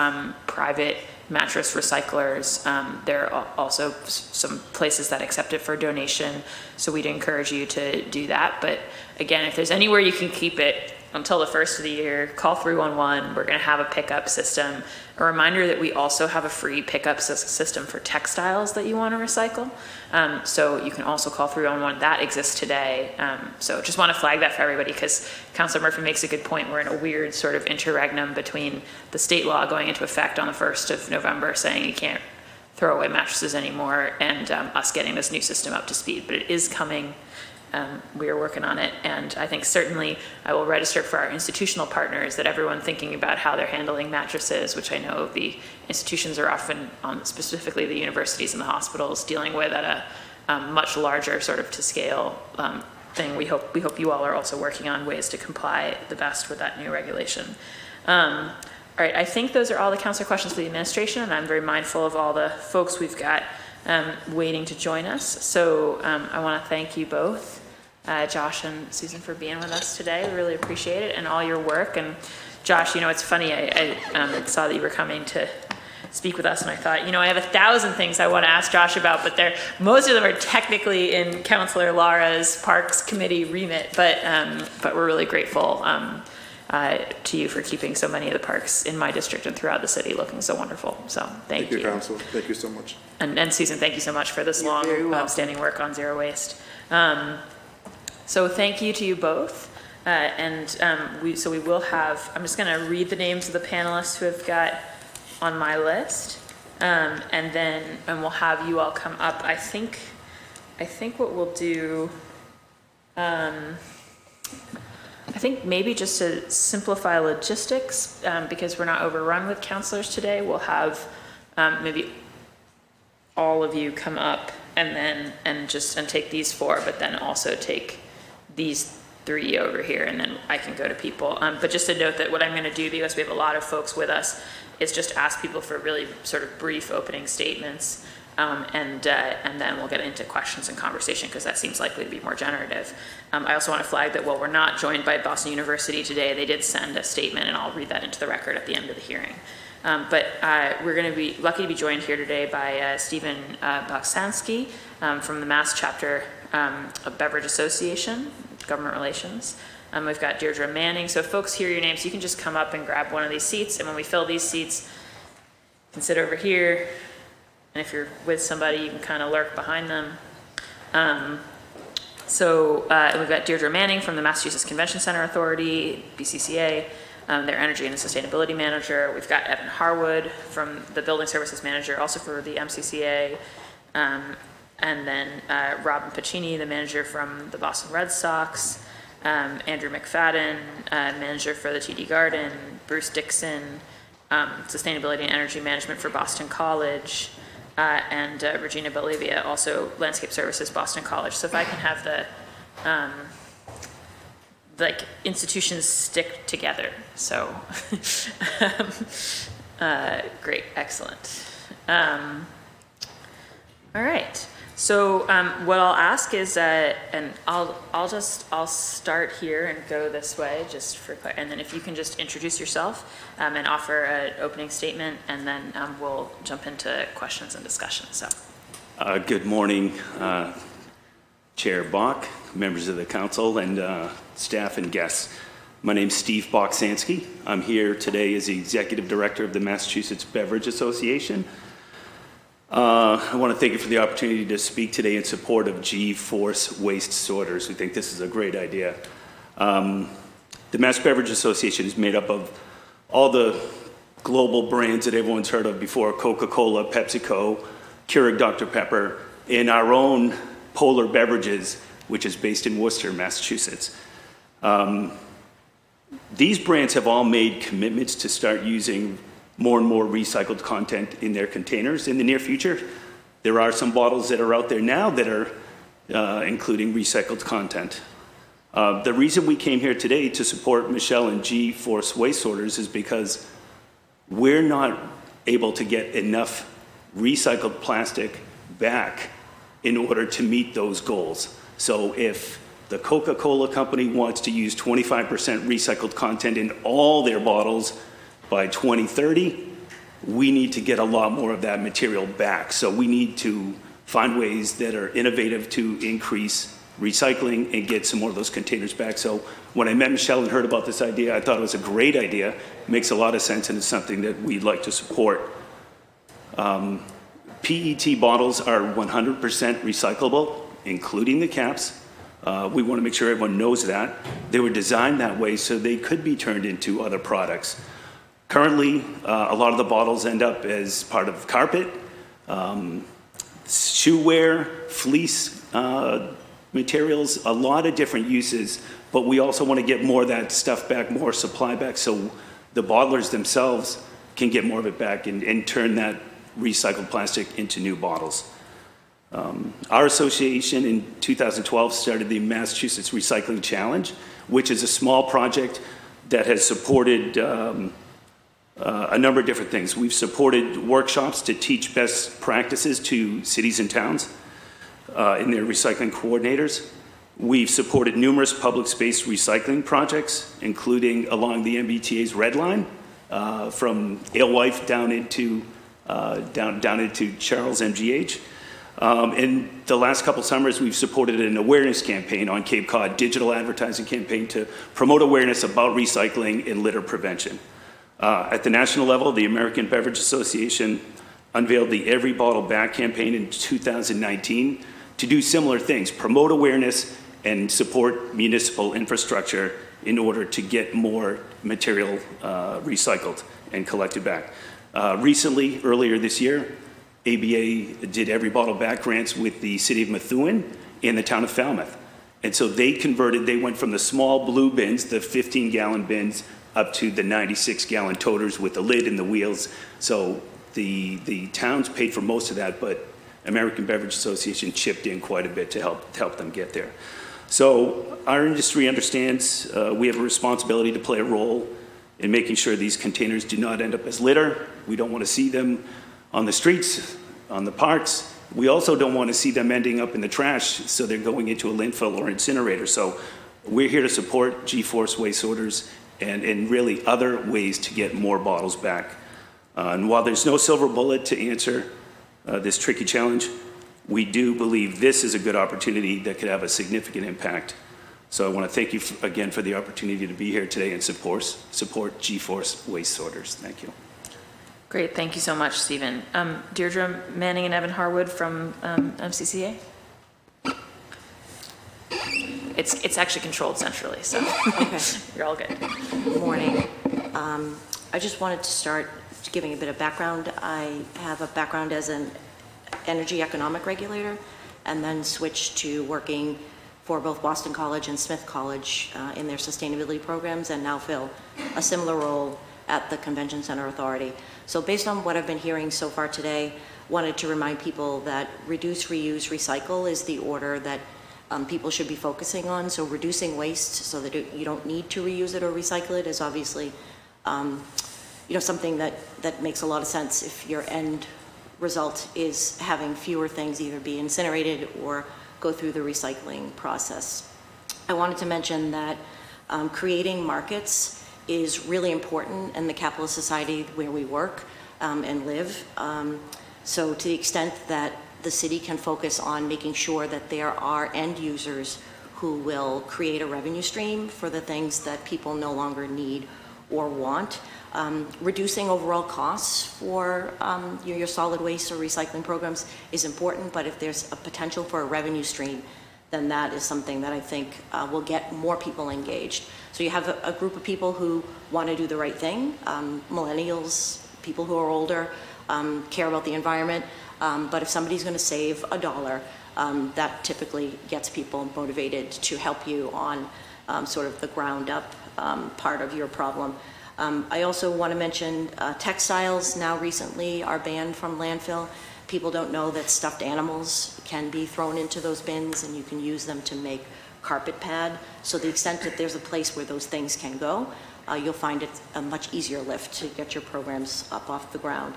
private mattress recyclers. There are also some places that accept it for donation, so we'd encourage you to do that. But again, if there's anywhere you can keep it until the first of the year, call 311. We're going to have a pickup system. A reminder that we also have a free pickup system for textiles that you want to recycle. So you can also call 311. That exists today. So just want to flag that for everybody, because Councilor Murphy makes a good point. We're in a weird sort of interregnum between the state law going into effect on the 1st of November saying you can't throw away mattresses anymore, and us getting this new system up to speed. But it is coming. We are working on it, and I think certainly I will register for our institutional partners that everyone thinking about how they're handling mattresses, which I know the institutions are often, specifically the universities and the hospitals, dealing with at a much larger sort of to scale thing. We hope you all are also working on ways to comply the best with that new regulation. All right, I think those are all the councilor questions for the administration, and I'm very mindful of all the folks we've got waiting to join us. So I want to thank you both. Josh and Susan, for being with us today. We really appreciate it, and all your work. And Josh, you know, it's funny, I saw that you were coming to speak with us, and I thought, you know, I have 1,000 things I want to ask Josh about, but most of them are technically in Councilor Lara's Parks Committee remit, but we're really grateful to you for keeping so many of the parks in my district and throughout the city looking so wonderful. So thank you. Thank you, Council. Thank you so much. And Susan, thank you so much for this long, outstanding work on zero waste. So thank you to you both. We will have, I'm just going to read the names of the panelists who have got on my list, and we'll have you all come up. I think what we'll do, I think maybe just to simplify logistics, because we're not overrun with counselors today, we'll have maybe all of you come up and take these 4, but then also take these 3 over here, and then I can go to people. But just to note that what I'm going to do, because we have a lot of folks with us, is just ask people for really sort of brief opening statements, and then we'll get into questions and conversation, because that seems likely to be more generative. I also want to flag that while we're not joined by Boston University today, they did send a statement, and I'll read that into the record at the end of the hearing. But we're going to be lucky to be joined here today by Stephen Boksansky from the Mass Chapter of Beverage Association, Government Relations. We've got Deirdre Manning. So if folks hear your names, you can just come up and grab one of these seats. And when we fill these seats, you can sit over here. And if you're with somebody, you can kind of lurk behind them. And we've got Deirdre Manning from the Massachusetts Convention Center Authority, BCCA, their Energy and Sustainability Manager. We've got Evan Harwood from the Building Services Manager, also for the MCCA. And then Robin Pacini, the manager from the Boston Red Sox, Andrew McFadden, manager for the TD Garden, Bruce Dixon, Sustainability and Energy Management for Boston College, and Regina Bolivia, also Landscape Services, Boston College. So if I can have the institutions stick together. So great, excellent. All right. So what I'll ask is, and I'll start here and go this way, just for, and then if you can just introduce yourself and offer an opening statement, and then we'll jump into questions and discussion. So, good morning, Chair Bach, members of the council, and staff and guests. My name's Steve Boksansky. I'm here today as the executive director of the Massachusetts Beverage Association. I want to thank you for the opportunity to speak today in support of G-Force waste sorters. We think this is a great idea. The Mass Beverage Association is made up of all the global brands that everyone's heard of before: Coca-Cola, PepsiCo, Keurig Dr. Pepper, and our own Polar Beverages, which is based in Worcester, Massachusetts. these brands have all made commitments to start using more and more recycled content in their containers in the near future. There are some bottles that are out there now that are including recycled content. The reason we came here today to support Michelle and G-Force Waste Sorters is because we're not able to get enough recycled plastic back in order to meet those goals. So if the Coca-Cola company wants to use 25% recycled content in all their bottles by 2030, we need to get a lot more of that material back. So we need to find ways that are innovative to increase recycling and get some more of those containers back. So when I met Michelle and heard about this idea, I thought it was a great idea. It makes a lot of sense, and it's something that we'd like to support. PET bottles are 100% recyclable, including the caps. We want to make sure everyone knows that. They were designed that way so they could be turned into other products. Currently, a lot of the bottles end up as part of carpet, shoe wear, fleece materials, a lot of different uses, but we also want to get more of that stuff back, more supply back, so the bottlers themselves can get more of it back and turn that recycled plastic into new bottles. Our association in 2012 started the Massachusetts Recycling Challenge, which is a small project that has supported a number of different things. We've supported workshops to teach best practices to cities and towns in their recycling coordinators. We've supported numerous public space recycling projects, including along the MBTA's Red Line, from Alewife down into Charles MGH. In the last couple summers, we've supported an awareness campaign on Cape Cod, digital advertising campaign to promote awareness about recycling and litter prevention. At the national level, the American Beverage Association unveiled the Every Bottle Back campaign in 2019 to do similar things, promote awareness and support municipal infrastructure in order to get more material recycled and collected back. Recently, earlier this year, ABA did Every Bottle Back grants with the city of Methuen and the town of Falmouth. And so they went from the small blue bins, the 15-gallon bins, up to the 96-gallon toters with the lid and the wheels. So the towns paid for most of that, but American Beverage Association chipped in quite a bit to help them get there. So our industry understands we have a responsibility to play a role in making sure these containers do not end up as litter. We don't want to see them on the streets, on the parks. We also don't want to see them ending up in the trash, so they're going into a landfill or incinerator. So we're here to support G-Force Waste Sorters and really other ways to get more bottles back. And while there's no silver bullet to answer this tricky challenge, we do believe this is a good opportunity that could have a significant impact. So I want to thank you again for the opportunity to be here today and support G-Force Waste Sorters. Thank you. Great, thank you so much, Stephen. Deirdre Manning and Evan Harwood from MCCA. It's actually controlled centrally, so okay. You're all good. Good morning. I just wanted to start giving a bit of background. I have a background as an energy economic regulator and then switched to working for both Boston College and Smith College in their sustainability programs, and now fill a similar role at the Convention Center Authority. So based on what I've been hearing so far today, wanted to remind people that reduce, reuse, recycle is the order that people should be focusing on. So reducing waste so that you don't need to reuse it or recycle it is obviously something that makes a lot of sense if your end result is having fewer things either be incinerated or go through the recycling process. I wanted to mention that creating markets is really important in the capitalist society where we work and live. So to the extent that the city can focus on making sure that there are end users who will create a revenue stream for the things that people no longer need or want. Reducing overall costs for your solid waste or recycling programs is important, but if there's a potential for a revenue stream, then that is something that I think will get more people engaged. So you have a group of people who want to do the right thing, millennials, people who are older, care about the environment, but if somebody's going to save $1, that typically gets people motivated to help you on sort of the ground up part of your problem. I also want to mention textiles now recently are banned from landfill. People don't know that stuffed animals can be thrown into those bins and you can use them to make carpet pad. So the extent that there's a place where those things can go, you'll find it a much easier lift to get your programs up off the ground.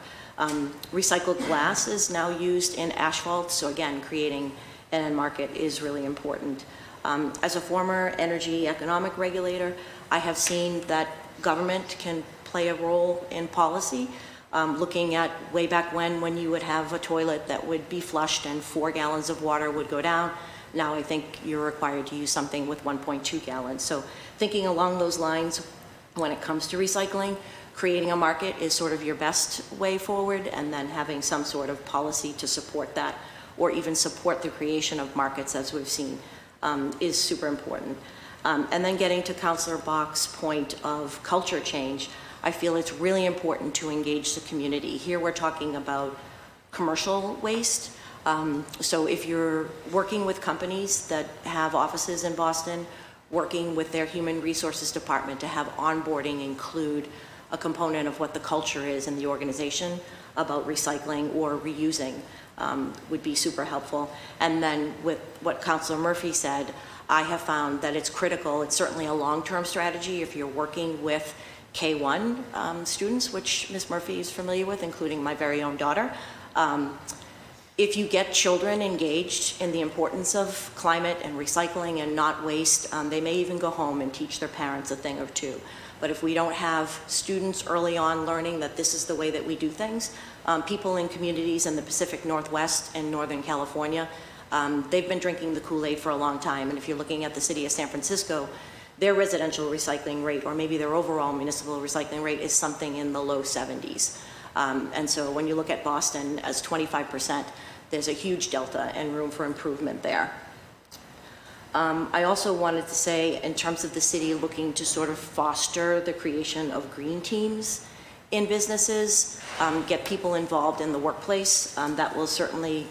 Recycled glass is now used in asphalt, so again, creating an end market is really important. As a former energy economic regulator, I have seen that government can play a role in policy, looking at way back when you would have a toilet that would be flushed and 4 gallons of water would go down. Now I think you're required to use something with 1.2 gallons. So thinking along those lines when it comes to recycling, creating a market is sort of your best way forward, and then having some sort of policy to support that, or even support the creation of markets as we've seen, is super important. And then getting to Councillor Bach's point of culture change, I feel it's really important to engage the community. Here we're talking about commercial waste. So if you're working with companies that have offices in Boston, working with their human resources department to have onboarding include a component of what the culture is in the organization about recycling or reusing would be super helpful. And then with what Councillor Murphy said, I have found that it's critical. It's certainly a long-term strategy if you're working with K-1 students, which Ms. Murphy is familiar with, including my very own daughter. If you get children engaged in the importance of climate and recycling and not waste, they may even go home and teach their parents a thing or two. But if we don't have students early on learning that this is the way that we do things, people in communities in the Pacific Northwest and Northern California, they've been drinking the Kool-Aid for a long time. And if you're looking at the city of San Francisco, their residential recycling rate, or maybe their overall municipal recycling rate, is something in the low 70s. And so when you look at Boston as 25%, there's a huge delta and room for improvement there. I also wanted to say, in terms of the city looking to sort of foster the creation of green teams in businesses, get people involved in the workplace, that will certainly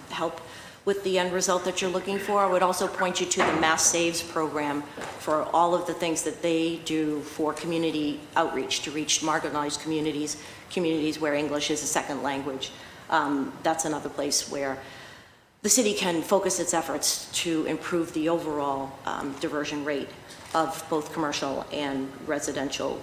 help with the end result that you're looking for. I would also point you to the Mass Saves program for all of the things that they do for community outreach to reach marginalized communities, communities where English is a second language. That's another place where the city can focus its efforts to improve the overall diversion rate of both commercial and residential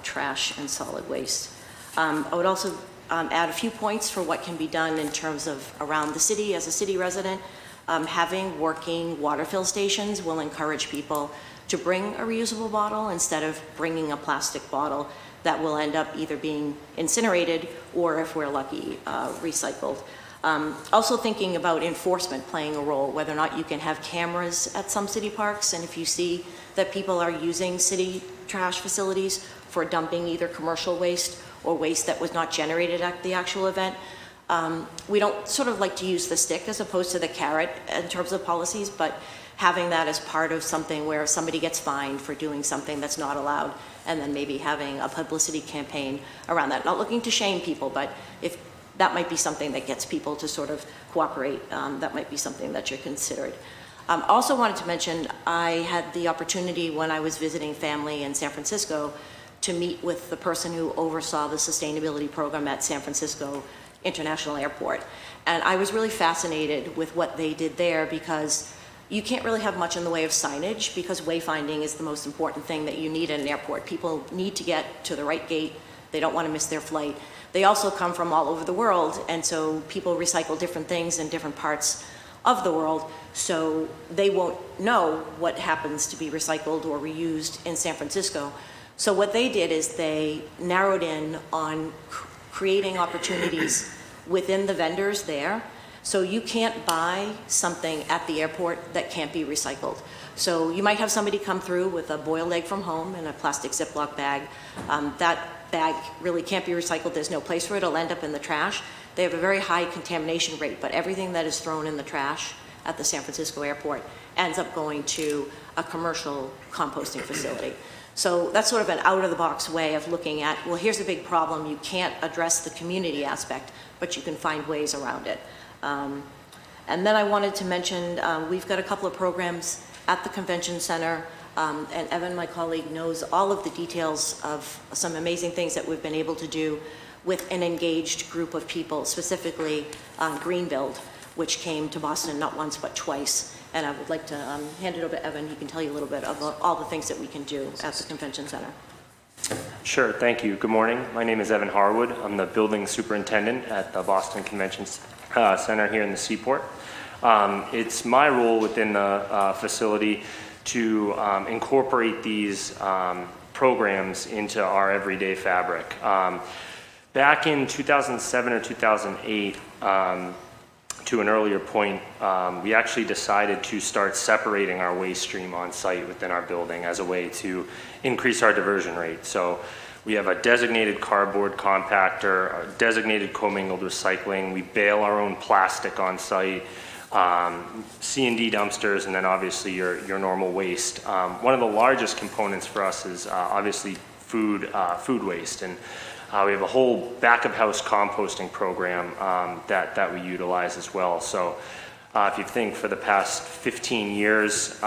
trash and solid waste. I would also add a few points for what can be done in terms of around the city. As a city resident, having working water fill stations will encourage people to bring a reusable bottle instead of bringing a plastic bottle that will end up either being incinerated or, if we're lucky, recycled. Also thinking about enforcement playing a role, whether or not you can have cameras at some city parks, and if you see that people are using city trash facilities for dumping either commercial waste or waste that was not generated at the actual event. We don't sort of like to use the stick as opposed to the carrot in terms of policies, but having that as part of something where somebody gets fined for doing something that's not allowed, and then maybe having a publicity campaign around that. Not looking to shame people, but if that might be something that gets people to sort of cooperate, that might be something that you're considered. Also wanted to mention, I had the opportunity when I was visiting family in San Francisco to meet with the person who oversaw the sustainability program at San Francisco International Airport. And I was really fascinated with what they did there, because you can't really have much in the way of signage, because wayfinding is the most important thing that you need at an airport. People need to get to the right gate. They don't want to miss their flight. They also come from all over the world, and so people recycle different things in different parts of the world, so they won't know what happens to be recycled or reused in San Francisco. So what they did is they narrowed in on creating opportunities within the vendors there. So you can't buy something at the airport that can't be recycled. So you might have somebody come through with a boiled egg from home in a plastic Ziploc bag. That bag really can't be recycled. There's no place for it. It'll end up in the trash. They have a very high contamination rate, but everything that is thrown in the trash at the San Francisco airport ends up going to a commercial composting facility. So that's sort of an out-of-the-box way of looking at, well, here's a big problem. You can't address the community aspect, but you can find ways around it. And then I wanted to mention, we've got a couple of programs at the convention center And Evan, my colleague, knows all of the details of some amazing things that we've been able to do with an engaged group of people, specifically Greenbuild, which came to Boston not once but twice. And I would like to hand it over to Evan. He can tell you a little bit about all the things that we can do at the convention center. Sure, thank you. Good morning. My name is Evan Harwood. I'm the building superintendent at the Boston Convention Center here in the Seaport. It's my role within the facility to incorporate these programs into our everyday fabric. Back in 2007 or 2008, to an earlier point, we actually decided to start separating our waste stream on site within our building as a way to increase our diversion rate. So we have a designated cardboard compactor, a designated commingled recycling. We bale our own plastic on site, C&D dumpsters, and then obviously your normal waste. One of the largest components for us is obviously food waste, and we have a whole back-of-house composting program that we utilize as well. So if you think for the past 15 years,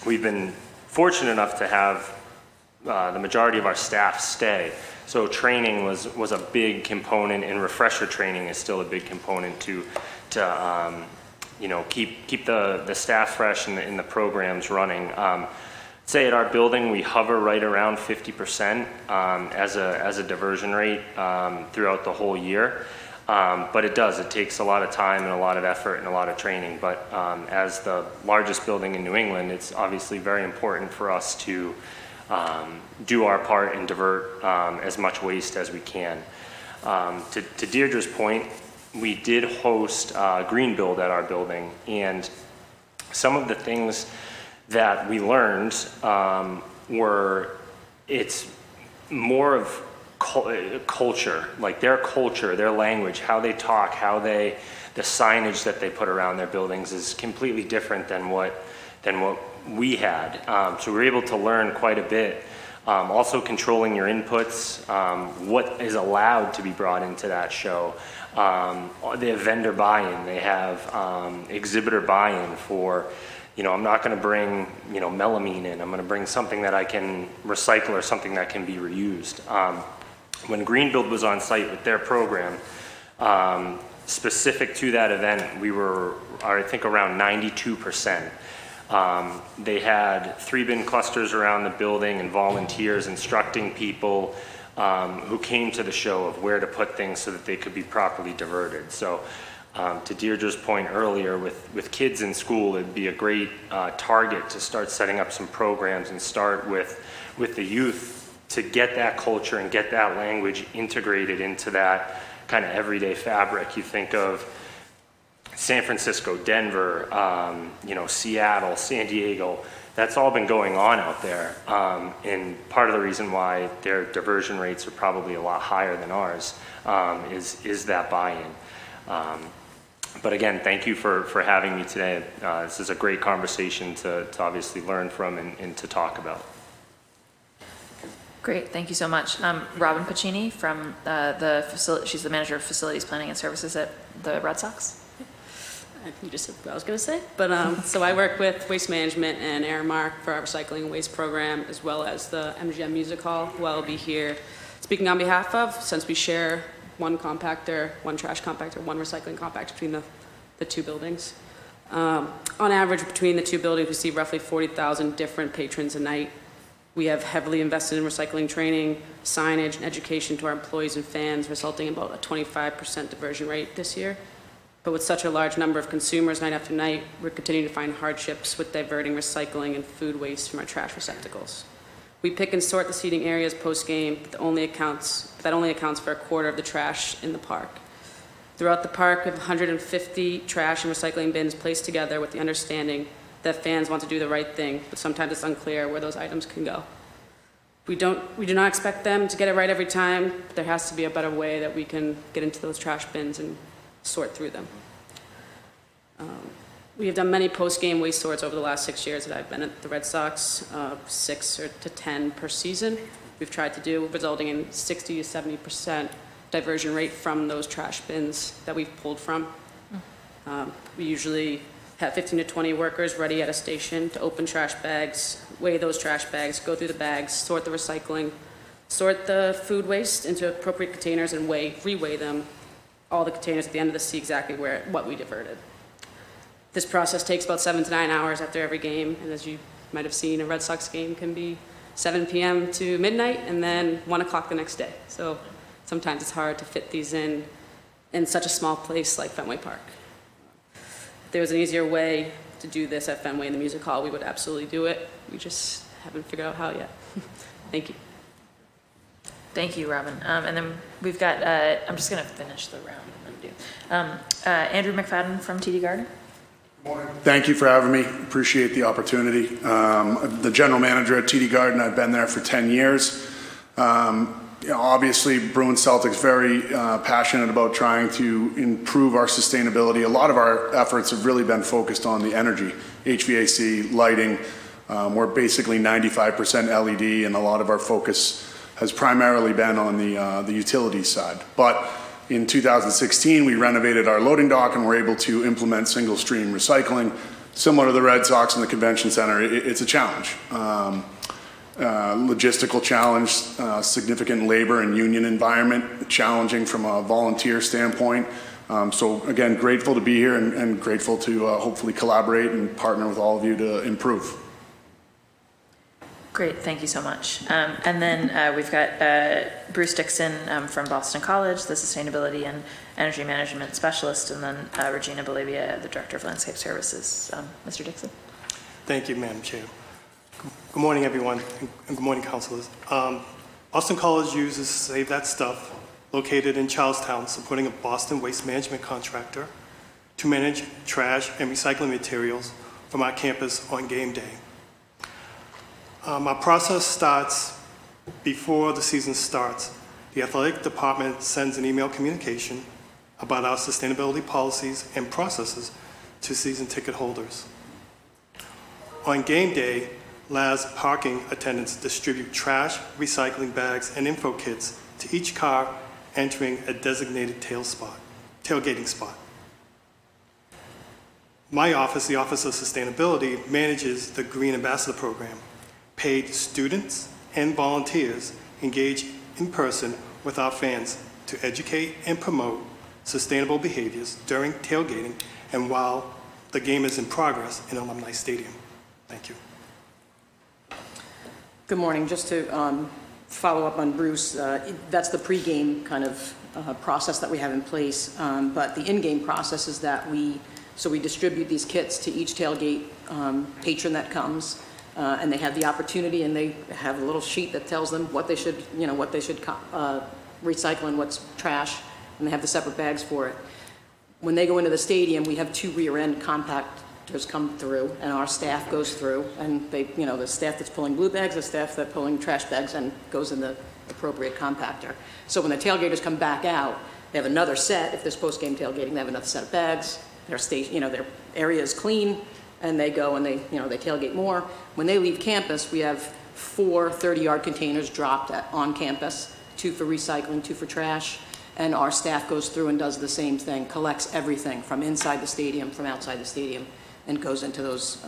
we've been fortunate enough to have the majority of our staff stay. So training was a big component, and refresher training is still a big component to you know, keep the staff fresh and the programs running. Say at our building, we hover right around 50% as a diversion rate throughout the whole year. But it takes a lot of time and a lot of effort and a lot of training. But as the largest building in New England, it's obviously very important for us to do our part and divert as much waste as we can. To Deirdre's point, we did host Greenbuild at our building, and some of the things that we learned were, it's more of culture, like their culture, their language, how they talk, the signage that they put around their buildings is completely different than what we had. So we were able to learn quite a bit. Also controlling your inputs, what is allowed to be brought into that show. They have vendor buy-in, they have exhibitor buy-in for, you know, I'm not going to bring, you know, melamine in. I'm going to bring something that I can recycle or something that can be reused. When Greenbuild was on site with their program, specific to that event, we were, I think, around 92%. They had 3-bin clusters around the building and volunteers instructing people who came to the show of where to put things so that they could be properly diverted. So to Deirdre's point earlier, with kids in school, it'd be a great target to start setting up some programs and start with the youth to get that culture and get that language integrated into that kind of everyday fabric. You think of San Francisco, Denver, you know, Seattle, San Diego, that's all been going on out there. And part of the reason why their diversion rates are probably a lot higher than ours is that buy-in. But again, thank you for having me today. This is a great conversation to obviously learn from and to talk about. Great, thank you so much. Robin Pacini from the facility, she's the manager of facilities planning and services at the Red Sox. You just said what I was going to say, but so I work with Waste Management and Aramark for our recycling and waste program, as well as the MGM Music Hall, who I'll be here speaking on behalf of, since we share one compactor, one trash compactor, one recycling compactor between the two buildings. On average, between the two buildings, we see roughly 40,000 different patrons a night. We have heavily invested in recycling training, signage, and education to our employees and fans, resulting in about a 25% diversion rate this year. But with such a large number of consumers night after night, we're continuing to find hardships with diverting recycling and food waste from our trash receptacles. We pick and sort the seating areas post-game, but that only accounts for a quarter of the trash in the park. Throughout the park, we have 150 trash and recycling bins placed together with the understanding that fans want to do the right thing, but sometimes it's unclear where those items can go. We do not expect them to get it right every time, but there has to be a better way that we can get into those trash bins and sort through them. We have done many post-game waste sorts over the last 6 years that I've been at the Red Sox, 6 to 10 per season. We've tried to do, resulting in 60 to 70% diversion rate from those trash bins that we've pulled from. We usually have 15 to 20 workers ready at a station to open trash bags, weigh those trash bags, go through the bags, sort the recycling, sort the food waste into appropriate containers, and reweigh them, all the containers at the end of the see exactly what we diverted. This process takes about 7 to 9 hours after every game, and as you might have seen, a Red Sox game can be 7 p.m. to midnight and then 1 o'clock the next day. So sometimes it's hard to fit these in such a small place like Fenway Park. If there was an easier way to do this at Fenway in the Music Hall, we would absolutely do it. We just haven't figured out how yet. Thank you. Thank you, Robin. And then we've got, I'm just going to finish the round. Andrew McFadden from TD Garden. Thank you for having me. Appreciate the opportunity. The general manager at TD Garden, I've been there for 10 years. Obviously, Bruins Celtics very passionate about trying to improve our sustainability. A lot of our efforts have really been focused on the energy, HVAC, lighting. We're basically 95% LED, and a lot of our focus has primarily been on the utility side. But in 2016, we renovated our loading dock and were able to implement single stream recycling. Similar to the Red Sox and the convention center, it's a challenge. Logistical challenge, significant labor and union environment, challenging from a volunteer standpoint. So again, grateful to be here and grateful to hopefully collaborate and partner with all of you to improve. Great, thank you so much. And then we've got Bruce Dixon from Boston College, the Sustainability and Energy Management Specialist, and then Regina Bolivia, the Director of Landscape Services. Mr. Dixon. Thank you, Madam Chair. Good morning, everyone, and good morning, councilors. Boston College uses Save That Stuff, located in Charlestown, supporting a Boston waste management contractor to manage trash and recycling materials from our campus on game day. Our process starts before the season starts. The athletic department sends an email communication about our sustainability policies and processes to season ticket holders. On game day, LAS parking attendants distribute trash, recycling bags, and info kits to each car entering a designated tailgating spot. My office, the Office of Sustainability, manages the Green Ambassador Program. Paid students and volunteers engage in person with our fans to educate and promote sustainable behaviors during tailgating and while the game is in progress in Alumni Stadium. Thank you. Good morning. Just to follow up on Bruce, that's the pregame kind of process that we have in place, but the in-game process is that we distribute these kits to each tailgate patron that comes. And they have the opportunity, and they have a little sheet that tells them what they should, recycle and what's trash, and they have the separate bags for it. When they go into the stadium, we have 2 rear-end compactors come through, and our staff goes through, and they, the staff that's pulling blue bags, the staff that's pulling trash bags, and goes in the appropriate compactor. So when the tailgaters come back out, they have another set. If there's post-game tailgating, they have another set of bags. Their station, their area is clean. And they go and they tailgate more. When they leave campus, we have 4 30-yard containers dropped on campus, 2 for recycling, 2 for trash, and our staff goes through and does the same thing, collects everything from inside the stadium, from outside the stadium, and goes into those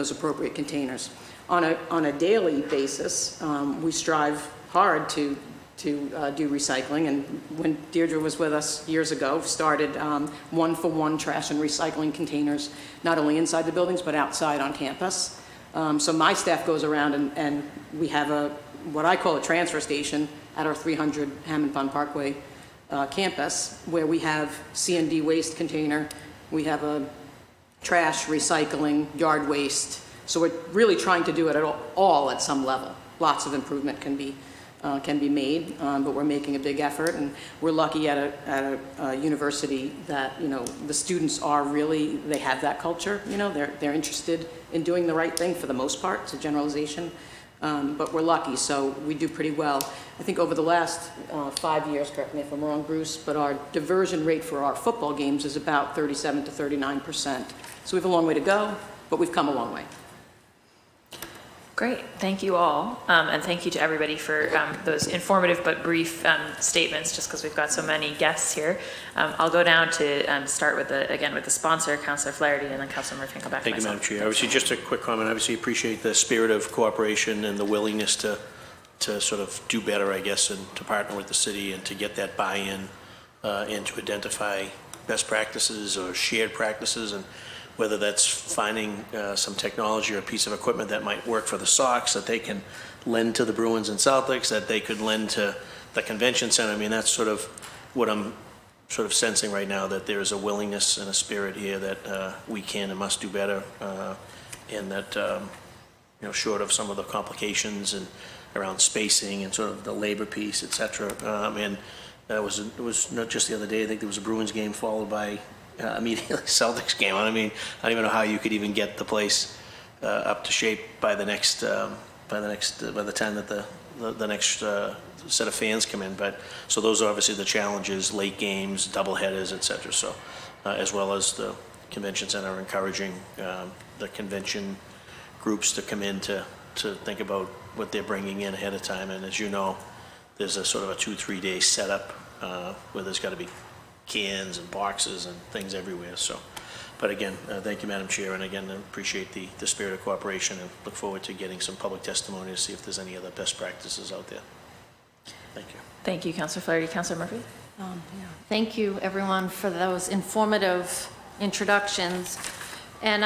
appropriate containers. On a daily basis, we strive hard to do recycling, and when Deirdre was with us years ago, started 1-for-1 trash and recycling containers, not only inside the buildings but outside on campus. So my staff goes around and we have what I call a transfer station at our 300 Hammond Pond Parkway campus, where we have C&D waste container, we have a trash, recycling, yard waste. So we're really trying to do it all at some level. Lots of improvement can be made, but we're making a big effort, and we're lucky at a university that the students are really, they have that culture. They're interested in doing the right thing for the most part. It's a generalization, but we're lucky, so we do pretty well. I think over the last 5 years, correct me if I'm wrong, Bruce, but our diversion rate for our football games is about 37 to 39%. So we have a long way to go, but we've come a long way. Great, thank you all, and thank you to everybody for those informative but brief statements, just because we've got so many guests here. I'll go down to start with the sponsor, Councillor Flaherty, and then Councillor Murphy, and come back to myself. Thank you, Madam Chair. Obviously, just a quick comment. Obviously, appreciate the spirit of cooperation and the willingness to sort of do better, I guess, and to partner with the city and to get that buy-in and to identify best practices or shared practices, and whether that's finding some technology or a piece of equipment that might work for the Sox that they can lend to the Bruins and Celtics, that they could lend to the convention center. I mean, that's sort of what I'm sort of sensing right now, that there is a willingness and a spirit here that we can and must do better, and that, you know, short of some of the complications and around spacing and sort of the labor piece, et cetera. And it was not just the other day, I think there was a Bruins game followed by immediately Celtics game. I mean, I don't even know how you could even get the place up to shape by the time that the next set of fans come in. But so those are obviously the challenges: late games, double headers, etc. So as well as the convention center encouraging the convention groups to come in to think about what they're bringing in ahead of time. And as you know, there's a sort of a 2-3 day setup where there's got to be cans and boxes and things everywhere. So, but again, thank you, Madam Chair, and again, I appreciate the spirit of cooperation and look forward to getting some public testimony to see if there's any other best practices out there. Thank you. Thank you, Councillor Flaherty. Councillor Murphy? Thank you, everyone, for those informative introductions. And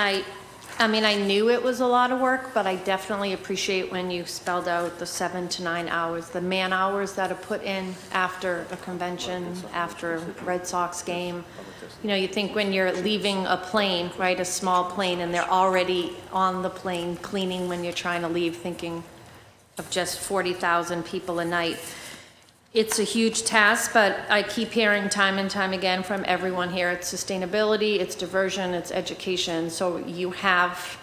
I mean, I knew it was a lot of work, but I definitely appreciate when you spelled out the 7 to 9 hours, the man hours that are put in after a convention, after a Red Sox game. You know, you think when you're leaving a plane, right, a small plane, and they're already on the plane cleaning when you're trying to leave, thinking of just 40,000 people a night. It's a huge task, but I keep hearing time and time again from everyone here, it's sustainability, it's diversion, it's education. So you have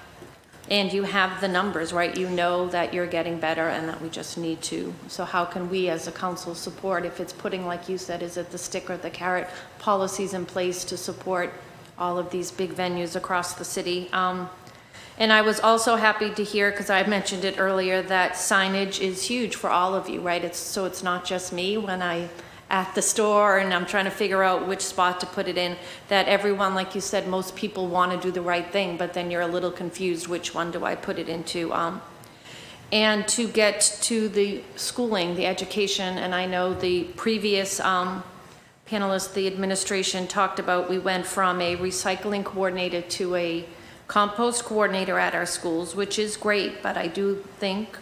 the numbers, right? You know that you're getting better and that we just need to. So how can we as a council support, if it's putting, like you said, is it the stick or the carrot, policies in place to support all of these big venues across the city? And I was also happy to hear, because I mentioned it earlier, that signage is huge for all of you, right? So it's not just me when I'm at the store and I'm trying to figure out which spot to put it in, that everyone, like you said, most people want to do the right thing, but then you're a little confused, which one do I put it into? And to get to the schooling, the education, and I know the previous panelists, the administration talked about, we went from a recycling coordinator to a compost coordinator at our schools, which is great, but I do think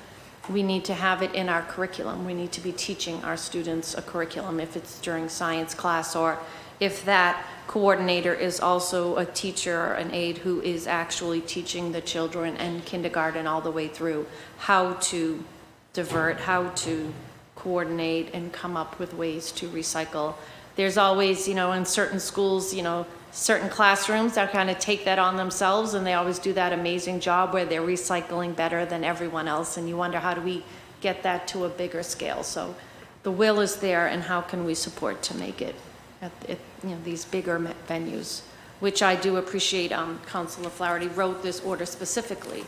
we need to have it in our curriculum. We need to be teaching our students a curriculum, if it's during science class, or if that coordinator is also a teacher or an aide who is actually teaching the children and kindergarten all the way through how to divert, how to coordinate and come up with ways to recycle. There's always, you know, in certain schools, you know, certain classrooms that kind of take that on themselves, and they always do that amazing job where they're recycling better than everyone else, and you wonder, how do we get that to a bigger scale? So the will is there, and how can we support to make it at you know, these bigger venues, which I do appreciate. Councillor Flaherty wrote this order specifically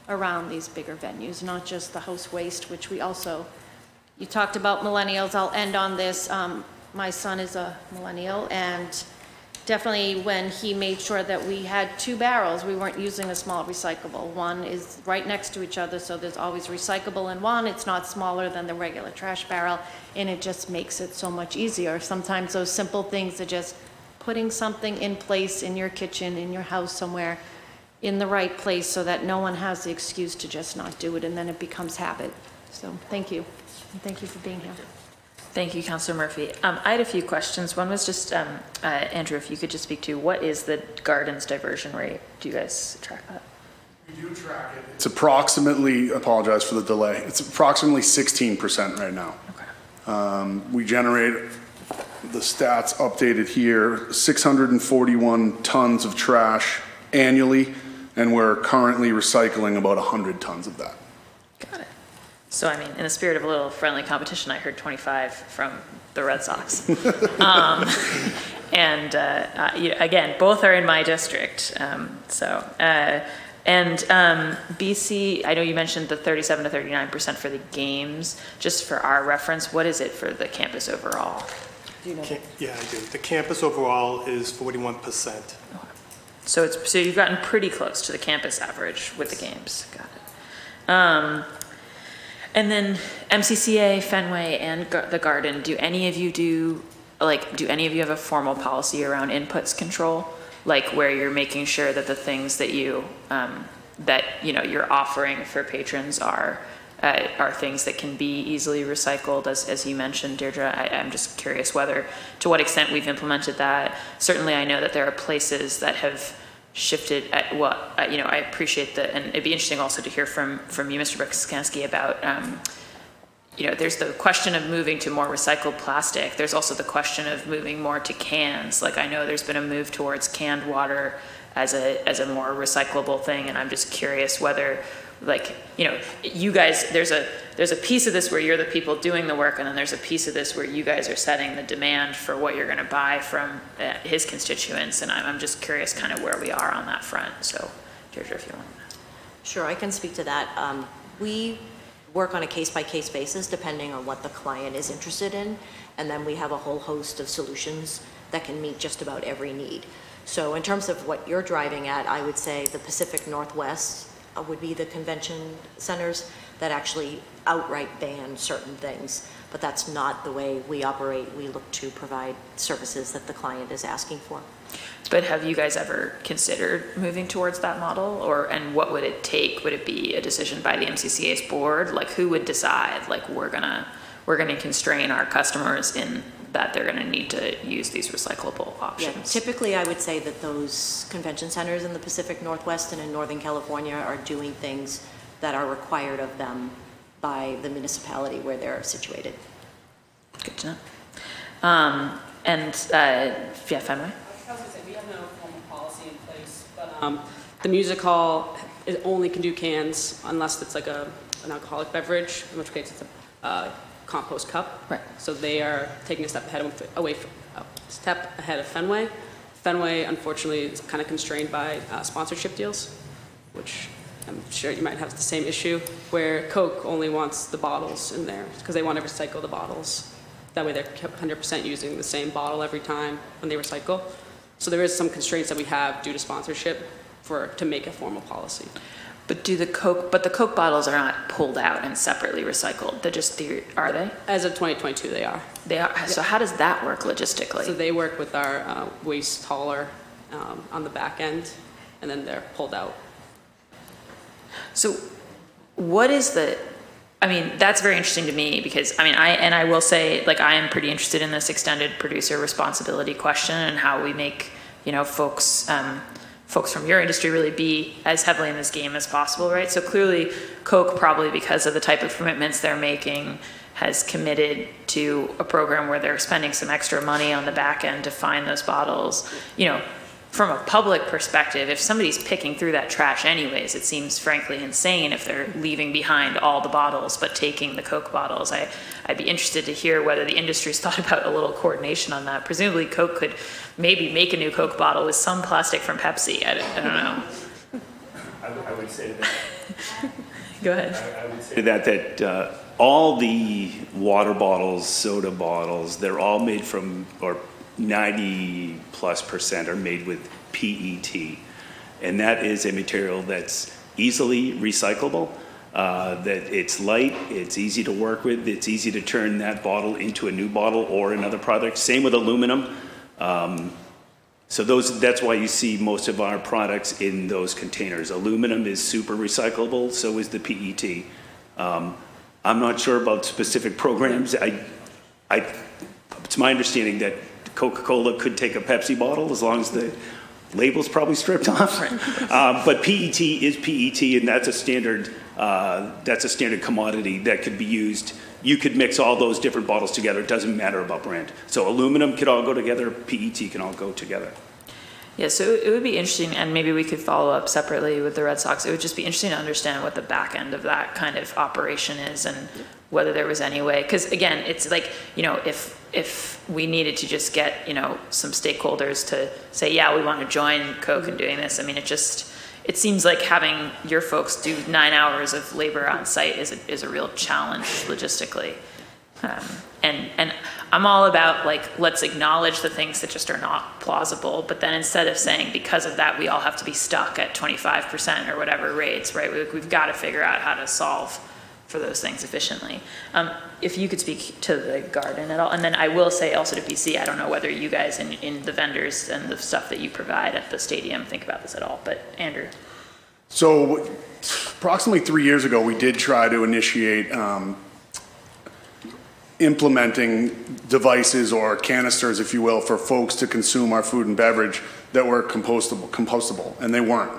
around these bigger venues, not just the house waste, which we also, you talked about millennials. I'll end on this. My son is a millennial, and definitely when he made sure that we had 2 barrels, we weren't using a small recyclable. One is right next to each other, so there's always recyclable in one. It's not smaller than the regular trash barrel, and it just makes it so much easier. Sometimes those simple things are just putting something in place in your kitchen, in your house somewhere, in the right place, so that no one has the excuse to just not do it, and then it becomes habit. So thank you, and thank you for being here. Thank you, Councillor Murphy. I had a few questions. One was just, Andrew, if you could just speak to, what is the gardens diversion rate? Do you guys track that? We do track it. It's approximately, apologize for the delay, it's approximately 16% right now. Okay. We generate, the stats updated here, 641 tons of trash annually, and we're currently recycling about 100 tons of that. Got it. So, I mean, in the spirit of a little friendly competition, I heard 25 from the Red Sox. Again, both are in my district. And BC, I know you mentioned the 37 to 39% for the games. Just for our reference, what is it for the campus overall? Do you know? Yeah, I do. The campus overall is 41%. So you've gotten pretty close to the campus average with the games. Got it. And then MCCA, Fenway, and the Garden. Do any of you have a formal policy around inputs control? Like where you're making sure that the things that you're offering for patrons are things that can be easily recycled, as you mentioned, Deirdre. I'm just curious to what extent we've implemented that. Certainly, I know that there are places that have shifted. I appreciate that, and it'd be interesting also to hear from you, Mr. Brzezinski, about. There's the question of moving to more recycled plastic. There's also the question of moving more to cans. Like I know there's been a move towards canned water as a more recyclable thing, and I'm just curious whether, you guys, there's a piece of this where you're the people doing the work, and then there's a piece of this where you guys are setting the demand for what you're going to buy from his constituents, and I'm just curious kind of where we are on that front. So, Deirdre, if you want. Sure, I can speak to that. We work on a case-by-case basis depending on what the client is interested in, and then we have a whole host of solutions that can meet just about every need. So in terms of what you're driving at, I would say the Pacific Northwest would be the convention centers that actually outright ban certain things, but that's not the way we operate. We look to provide services that the client is asking for. But have you guys ever considered moving towards that model, and what would it take? Would it be a decision by the MCCA's board? Like who would decide, like we're gonna constrain our customers in that they're gonna need to use these recyclable options? Yeah, typically I would say that those convention centers in the Pacific Northwest and in Northern California are doing things that are required of them by the municipality where they're situated. Good to know. Fenway? I was going to say, we have no formal policy in place, but the music hall only can do cans unless it's like an alcoholic beverage, in which case it's a compost cup. Right. So they are taking a step ahead of Fenway. Fenway, unfortunately, is kind of constrained by sponsorship deals, which I'm sure you might have the same issue, where Coke only wants the bottles in there because they want to recycle the bottles. That way they're 100% using the same bottle every time when they recycle. So there is some constraints that we have due to sponsorship to make a formal policy. But the Coke bottles are not pulled out and separately recycled. Are they? As of 2022, they are. They are. Yeah. So how does that work logistically? So they work with our waste hauler on the back end, and then they're pulled out. So what is that's very interesting to me because, I will say, I am pretty interested in this extended producer responsibility question and how we make, folks from your industry really be as heavily in this game as possible, right? So clearly Coke, probably because of the type of commitments they're making, has committed to a program where they're spending some extra money on the back end to find those bottles. From a public perspective, if somebody's picking through that trash anyways, it seems frankly insane if they're leaving behind all the bottles but taking the Coke bottles. I'd be interested to hear whether the industry's thought about a little coordination on that. Presumably Coke could maybe make a new Coke bottle with some plastic from Pepsi. I don't know. I would say to that. Go ahead. I would say to that all the water bottles, soda bottles, they're all made from, or 90+% are made with PET, and that is a material that's easily recyclable, that it's light, it's easy to work with, it's easy to turn that bottle into a new bottle or another product. Same with aluminum. So that's why you see most of our products in those containers. Aluminum is super recyclable, so is the PET. I'm not sure about specific programs. It's my understanding that Coca-Cola could take a Pepsi bottle as long as the label's probably stripped off. But PET is PET, and that's a standard commodity that could be used. You could mix all those different bottles together. It doesn't matter about brand. So aluminum could all go together. PET can all go together. Yeah, so it would be interesting, and maybe we could follow up separately with the Red Sox. It would just be interesting to understand what the back end of that kind of operation is and whether there was any way. Because again, it's like, if we needed to just get, some stakeholders to say, yeah, we want to join Coke in doing this, it seems like having your folks do 9 hours of labor on site is a real challenge logistically. And I'm all about, like, let's acknowledge the things that just are not plausible, but then instead of saying because of that we all have to be stuck at 25% or whatever rates, right? We've got to figure out how to solve for those things efficiently. If you could speak to the garden at all, and then I will say also to PC, I don't know whether you guys in the vendors and the stuff that you provide at the stadium think about this at all, but Andrew. So approximately 3 years ago, we did try to initiate implementing devices or canisters, if you will, for folks to consume our food and beverage that were compostable, and they weren't.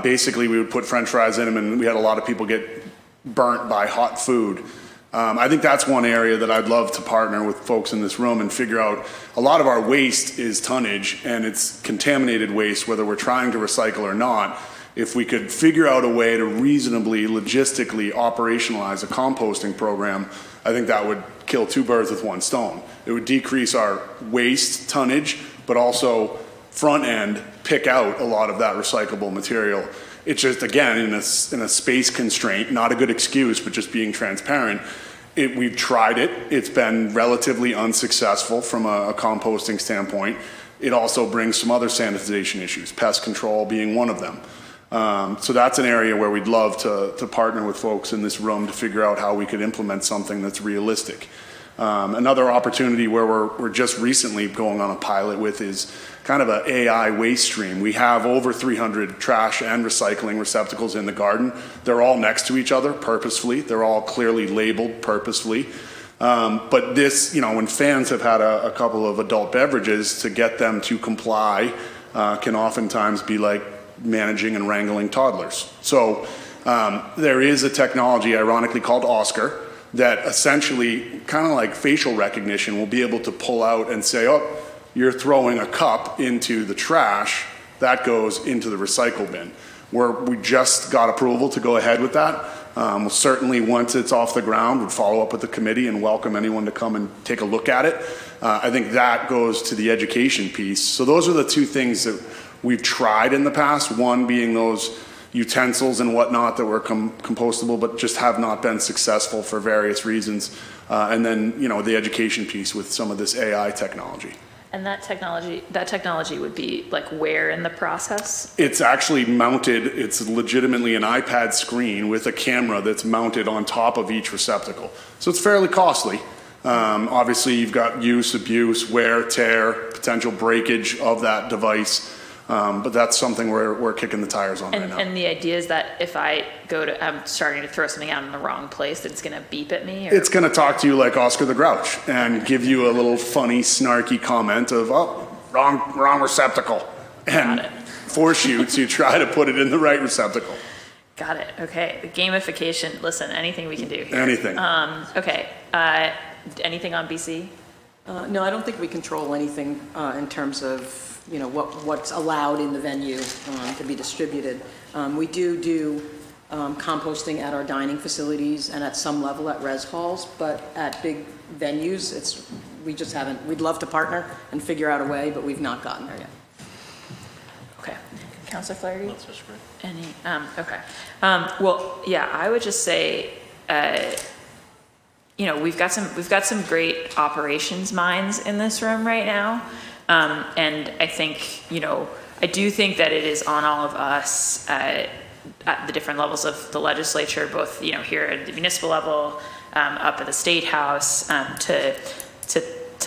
Basically, we would put French fries in them, and we had a lot of people get burnt by hot food. I think that's one area that I'd love to partner with folks in this room and figure out. A lot of our waste is tonnage, and it's contaminated waste, whether we're trying to recycle or not. If we could figure out a way to reasonably, logistically operationalize a composting program, I think that would kill two birds with one stone. It would decrease our waste tonnage, but also front end pick out a lot of that recyclable material. It's just, again, in a space constraint, not a good excuse, but just being transparent. We've tried it. It's been relatively unsuccessful from a composting standpoint. It also brings some other sanitization issues, pest control being one of them. So that's an area where we'd love to partner with folks in this room to figure out how we could implement something that's realistic. Another opportunity where we're just recently going on a pilot with is kind of an AI waste stream. We have over 300 trash and recycling receptacles in the garden. They're all next to each other purposefully. They're all clearly labeled purposefully. But this, when fans have had a couple of adult beverages, to get them to comply can oftentimes be like managing and wrangling toddlers. So there is a technology, ironically called Oscar, that essentially, kind of like facial recognition, will be able to pull out and say, oh, you're throwing a cup into the trash, that goes into the recycle bin. We just got approval to go ahead with that. We'll certainly, once it's off the ground, would follow up with the committee and welcome anyone to come and take a look at it. I think that goes to the education piece. So those are the two things that we've tried in the past, one being those utensils and whatnot that were compostable but just have not been successful for various reasons. And then, the education piece with some of this AI technology. And that technology would be like where in the process? It's actually mounted, it's legitimately an iPad screen with a camera that's mounted on top of each receptacle. So it's fairly costly. Obviously you've got use, abuse, wear, tear, potential breakage of that device. But that's something we're kicking the tires on right now. And the idea is that if I'm starting to throw something out in the wrong place, that it's going to beep at me? Or? It's going to talk to you like Oscar the Grouch and give you a little funny, snarky comment of, oh, wrong receptacle. And force you to try to put it in the right receptacle. Got it. Okay. The gamification, listen, anything we can do here. Anything. Okay. Anything on BC? No, I don't think we control anything in terms of what's allowed in the venue to be distributed. We do composting at our dining facilities and at some level at res halls, but at big venues, we just haven't. We'd love to partner and figure out a way, but we've not gotten there yet. Okay. Councilor Flaherty? Any? Okay. Well, yeah, I would just say, we've got some great operations minds in this room right now. And I think, I do think that it is on all of us at the different levels of the legislature, both, here at the municipal level, up at the State House, to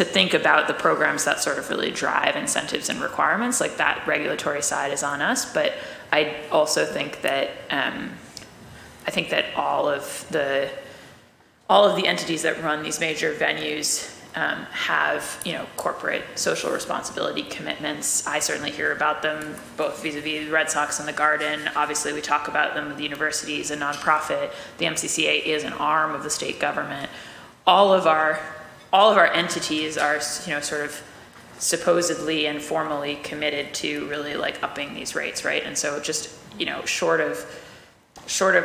think about the programs that sort of really drive incentives and requirements. Like that regulatory side is on us, but I also think that all of the entities that run these major venues have, corporate social responsibility commitments. I certainly hear about them both vis-a-vis the Red Sox and the Garden. Obviously, we talk about them with the universities, a nonprofit. The MCCA is an arm of the state government. All of our entities are, sort of supposedly and formally committed to really like upping these rates, right? And so just, short of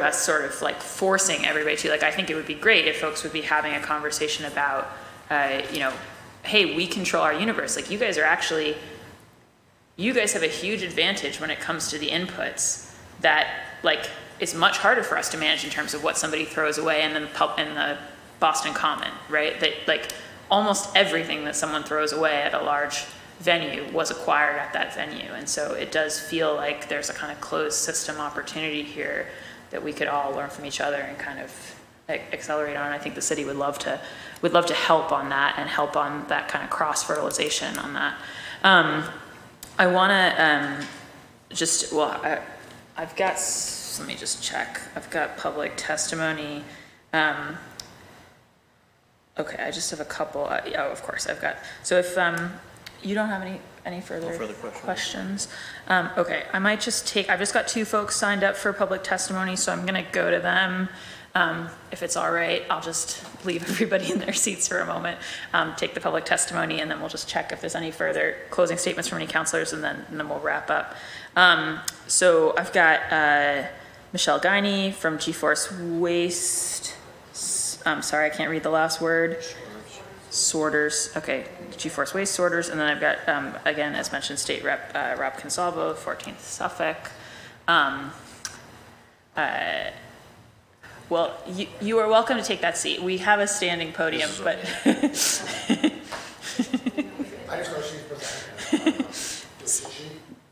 us sort of like forcing everybody to, like, I think it would be great if folks would be having a conversation about, hey, we control our universe. Like you guys have a huge advantage when it comes to the inputs. that like is much harder for us to manage in terms of what somebody throws away in the Boston Common, right? That like almost everything that someone throws away at a large venue was acquired at that venue. And so it does feel like there's a kind of closed system opportunity here that we could all learn from each other and kind of accelerate on. I think the city would love to help on that and help on that kind of cross-fertilization on that. I want to I've got, let me just check. I've got public testimony. Okay, I just have a couple. Oh, of course, I've got. So if you don't have any further questions, okay, I might just take. I've just got 2 folks signed up for public testimony, so I'm going to go to them. If it's all right, I'll just leave everybody in their seats for a moment, take the public testimony, and then we'll just check if there's any further closing statements from any councilors, and then we'll wrap up. So I've got Michelle Guiney from G-Force Waste. I'm sorry, I can't read the last word. Sorters. Okay, G-Force Waste Sorters. And then I've got, again, as mentioned, State Rep Rob Consalvo, 14th Suffolk. Well, you are welcome to take that seat. We have a standing podium, but... I just know she's presenting.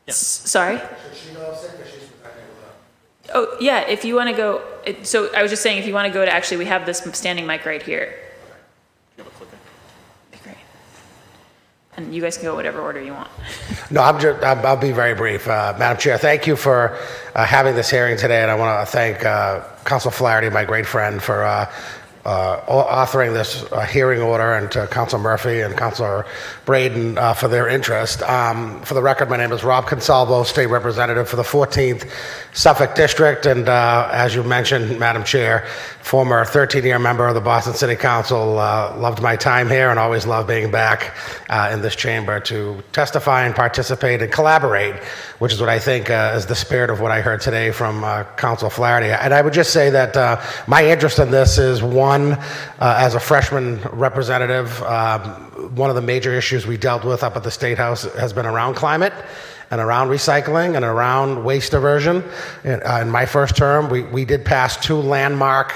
Yes. Sorry? Should she know sick or she's presenting with her? Oh, yeah, if you want to go... So I was just saying, if you want to go to... Actually, we have this standing mic right here. You have a clicker? Be great. And you guys can go whatever order you want. No, I'll be very brief. Madam Chair, thank you for having this hearing today, and I want to thank Councilor Flaherty, my great friend, for authoring this hearing order, and to Councilor Murphy and Councilor Braden for their interest. For the record, my name is Rob Consalvo, State Representative for the 14th Suffolk District, and as you mentioned, Madam Chair, former 13-year member of the Boston City Council, loved my time here and always loved being back in this chamber to testify and participate and collaborate, which is what I think is the spirit of what I heard today from Councilor Flaherty. And I would just say that my interest in this is, one, as a freshman representative, one of the major issues we dealt with up at the State House has been around climate and around recycling and around waste diversion. In my first term, we did pass 2 landmark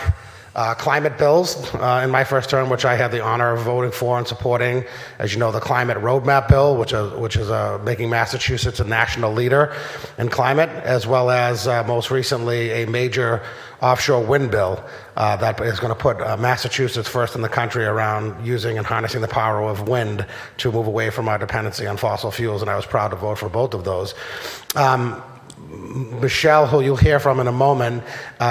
climate bills in my first term, which I had the honor of voting for and supporting. As you know, the Climate Roadmap Bill, which is making Massachusetts a national leader in climate, as well as most recently a major offshore wind bill that is going to put Massachusetts first in the country around using and harnessing the power of wind to move away from our dependency on fossil fuels, and I was proud to vote for both of those. Michelle, who you'll hear from in a moment,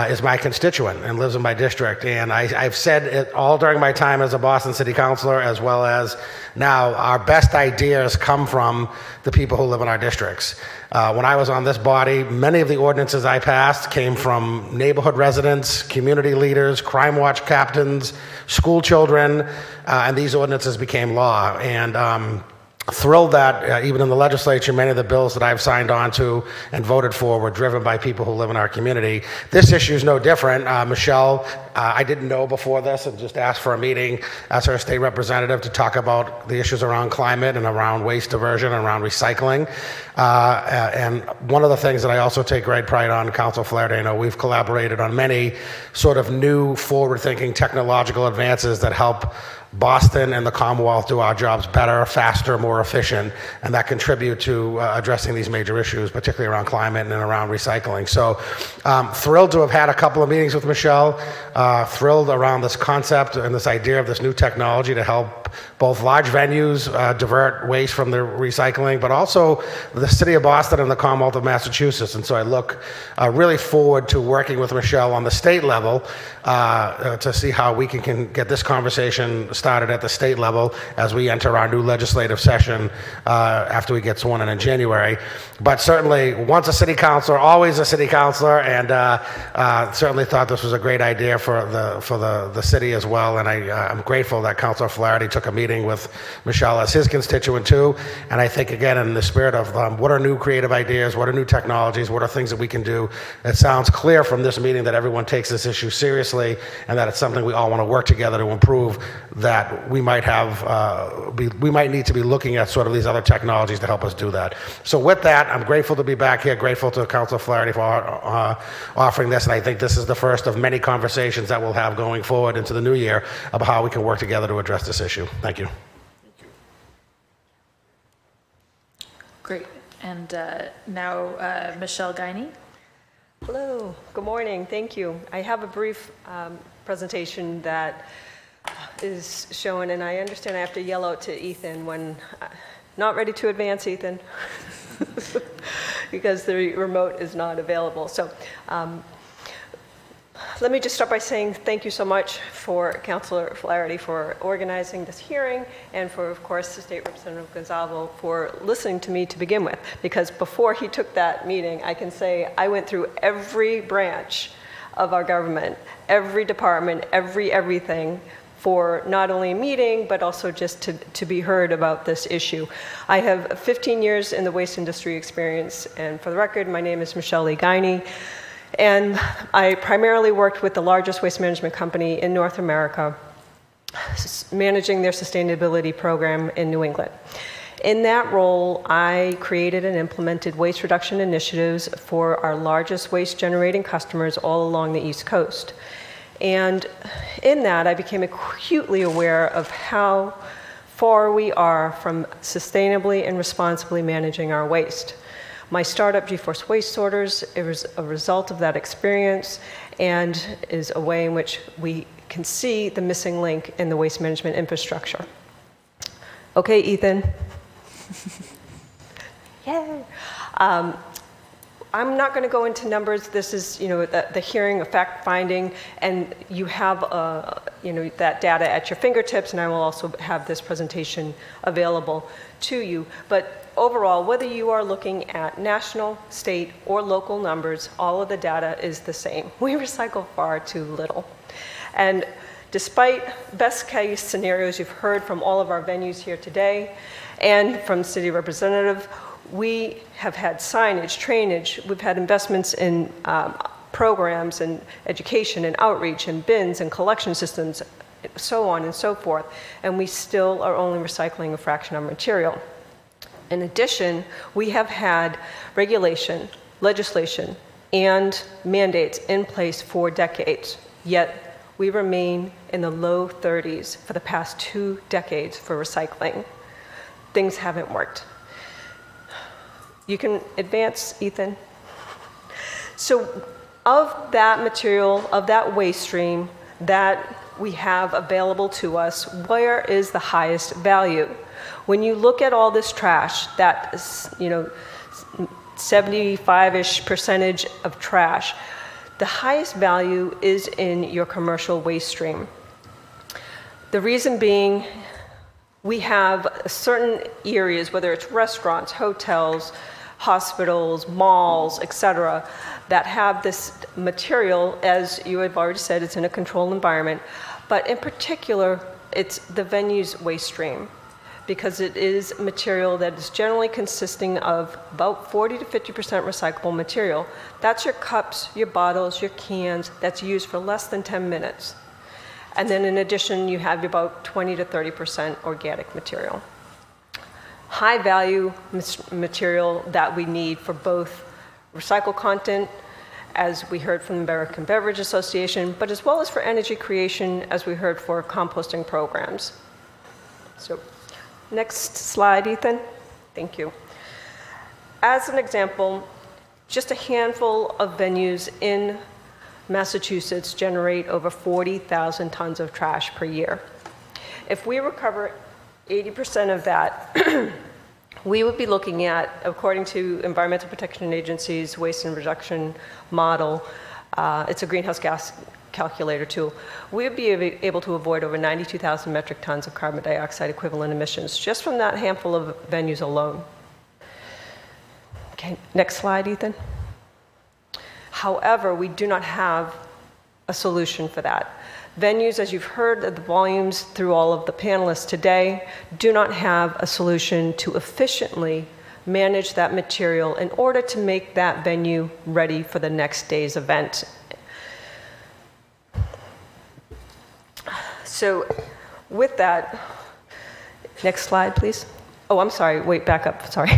is my constituent and lives in my district. And I've said it all during my time as a Boston City Councilor, as well as now, our best ideas come from the people who live in our districts. When I was on this body, many of the ordinances I passed came from neighborhood residents, community leaders, crime watch captains, school children, and these ordinances became law. And thrilled that even in the legislature, many of the bills that I've signed on to and voted for were driven by people who live in our community. This issue is no different. Michelle, I didn't know before this and just asked for a meeting as her state representative to talk about the issues around climate and around waste diversion and around recycling. And one of the things that I also take great pride on, Council Flaherty, I know we've collaborated on many sort of new forward-thinking technological advances that help Boston and the Commonwealth do our jobs better, faster, more efficient, and that contribute to addressing these major issues, particularly around climate and around recycling. So thrilled to have had a couple of meetings with Michelle, thrilled around this concept and this idea of this new technology to help both large venues divert waste from the recycling, but also the city of Boston and the Commonwealth of Massachusetts. And so I look really forward to working with Michelle on the state level to see how we can get this conversation started at the state level as we enter our new legislative session after we get sworn in January. But certainly, once a city councilor, always a city councilor, and certainly thought this was a great idea for the city as well. And I'm grateful that Councilor Flaherty took a meeting with Michelle as his constituent too. And I think, again, in the spirit of what are new creative ideas, what are new technologies, what are things that we can do, it sounds clear from this meeting that everyone takes this issue seriously and that it's something we all want to work together to improve, that that, we might we might need to be looking at sort of these other technologies to help us do that. So with that, I'm grateful to be back here, grateful to Councilor Flaherty for offering this, and I think this is the first of many conversations that we'll have going forward into the new year about how we can work together to address this issue. Thank you. Great. And now Michelle Guiney. Hello, good morning, thank you. I have a brief presentation that is shown, and I understand I have to yell out to Ethan when, not ready to advance, Ethan, because the remote is not available. So let me just start by saying thank you so much for Councilor Flaherty for organizing this hearing, and for, of course, the State Representative Gonzalo for listening to me to begin with. Because before he took that meeting, I can say I went through every branch of our government, every department, everything, for not only a meeting, but also just to be heard about this issue. I have 15 years in the waste industry experience, and for the record, my name is Michelle Lee Guiney. And I primarily worked with the largest waste management company in North America, managing their sustainability program in New England. In that role, I created and implemented waste reduction initiatives for our largest waste generating customers all along the East Coast. And in that, I became acutely aware of how far we are from sustainably and responsibly managing our waste. My startup, GeForce Waste Sorters, it was a result of that experience and is a way in which we can see the missing link in the waste management infrastructure. Okay, Ethan. Yay. I'm not going to go into numbers. This is, the hearing, a fact finding, and you have, that data at your fingertips, and I will also have this presentation available to you. But overall, whether you are looking at national, state, or local numbers, all of the data is the same. We recycle far too little. And despite best case scenarios you've heard from all of our venues here today and from the city representative, we have had signage, trainage, we've had investments in programs and education and outreach and bins and collection systems, so on and so forth, and we still are only recycling a fraction of material. In addition, we have had regulation, legislation, and mandates in place for decades, yet we remain in the low 30s for the past 2 decades for recycling. Things haven't worked. You can advance, Ethan. So of that material, of that waste stream that we have available to us, where is the highest value? When you look at all this trash, that 75-ish percentage of trash, the highest value is in your commercial waste stream. The reason being, we have certain areas, whether it's restaurants, hotels, hospitals, malls, etc., that have this material, as you have already said, it's in a controlled environment, but in particular, it's the venue's waste stream, because it is material that is generally consisting of about 40 to 50% recyclable material. That's your cups, your bottles, your cans, that's used for less than 10 minutes. And then in addition, you have about 20 to 30% organic material. High value material that we need for both recycled content, as we heard from the American Beverage Association, but as well as for energy creation, as we heard for composting programs. So, next slide, Ethan. Thank you. As an example, just a handful of venues in Massachusetts generate over 40,000 tons of trash per year. If we recover 80% of that, we would be looking at, according to Environmental Protection Agency's waste and reduction model, it's a greenhouse gas calculator tool, we would be able to avoid over 92,000 metric tons of carbon dioxide equivalent emissions just from that handful of venues alone. Okay, next slide, Ethan. However, we do not have a solution for that. Venues, as you've heard the volumes through all of the panelists today, do not have a solution to efficiently manage that material in order to make that venue ready for the next day's event. So with that, next slide, please. Oh, I'm sorry, wait, back up, sorry.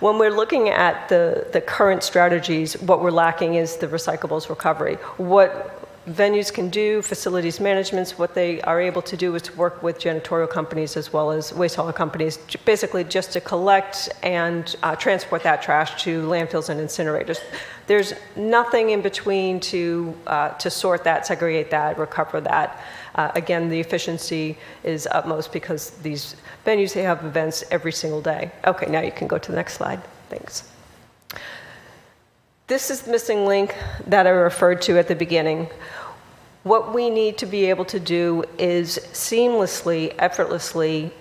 When we're looking at the current strategies, what we're lacking is the recyclables recovery. What venues can do, facilities managements, what they are able to do is to work with janitorial companies as well as waste hauler companies, basically just to collect and transport that trash to landfills and incinerators. There's nothing in between to sort that, segregate that, recover that. Again, the efficiency is utmost because these venues, they have events every single day. Okay, now you can go to the next slide. Thanks. This is the missing link that I referred to at the beginning. What we need to be able to do is seamlessly, effortlessly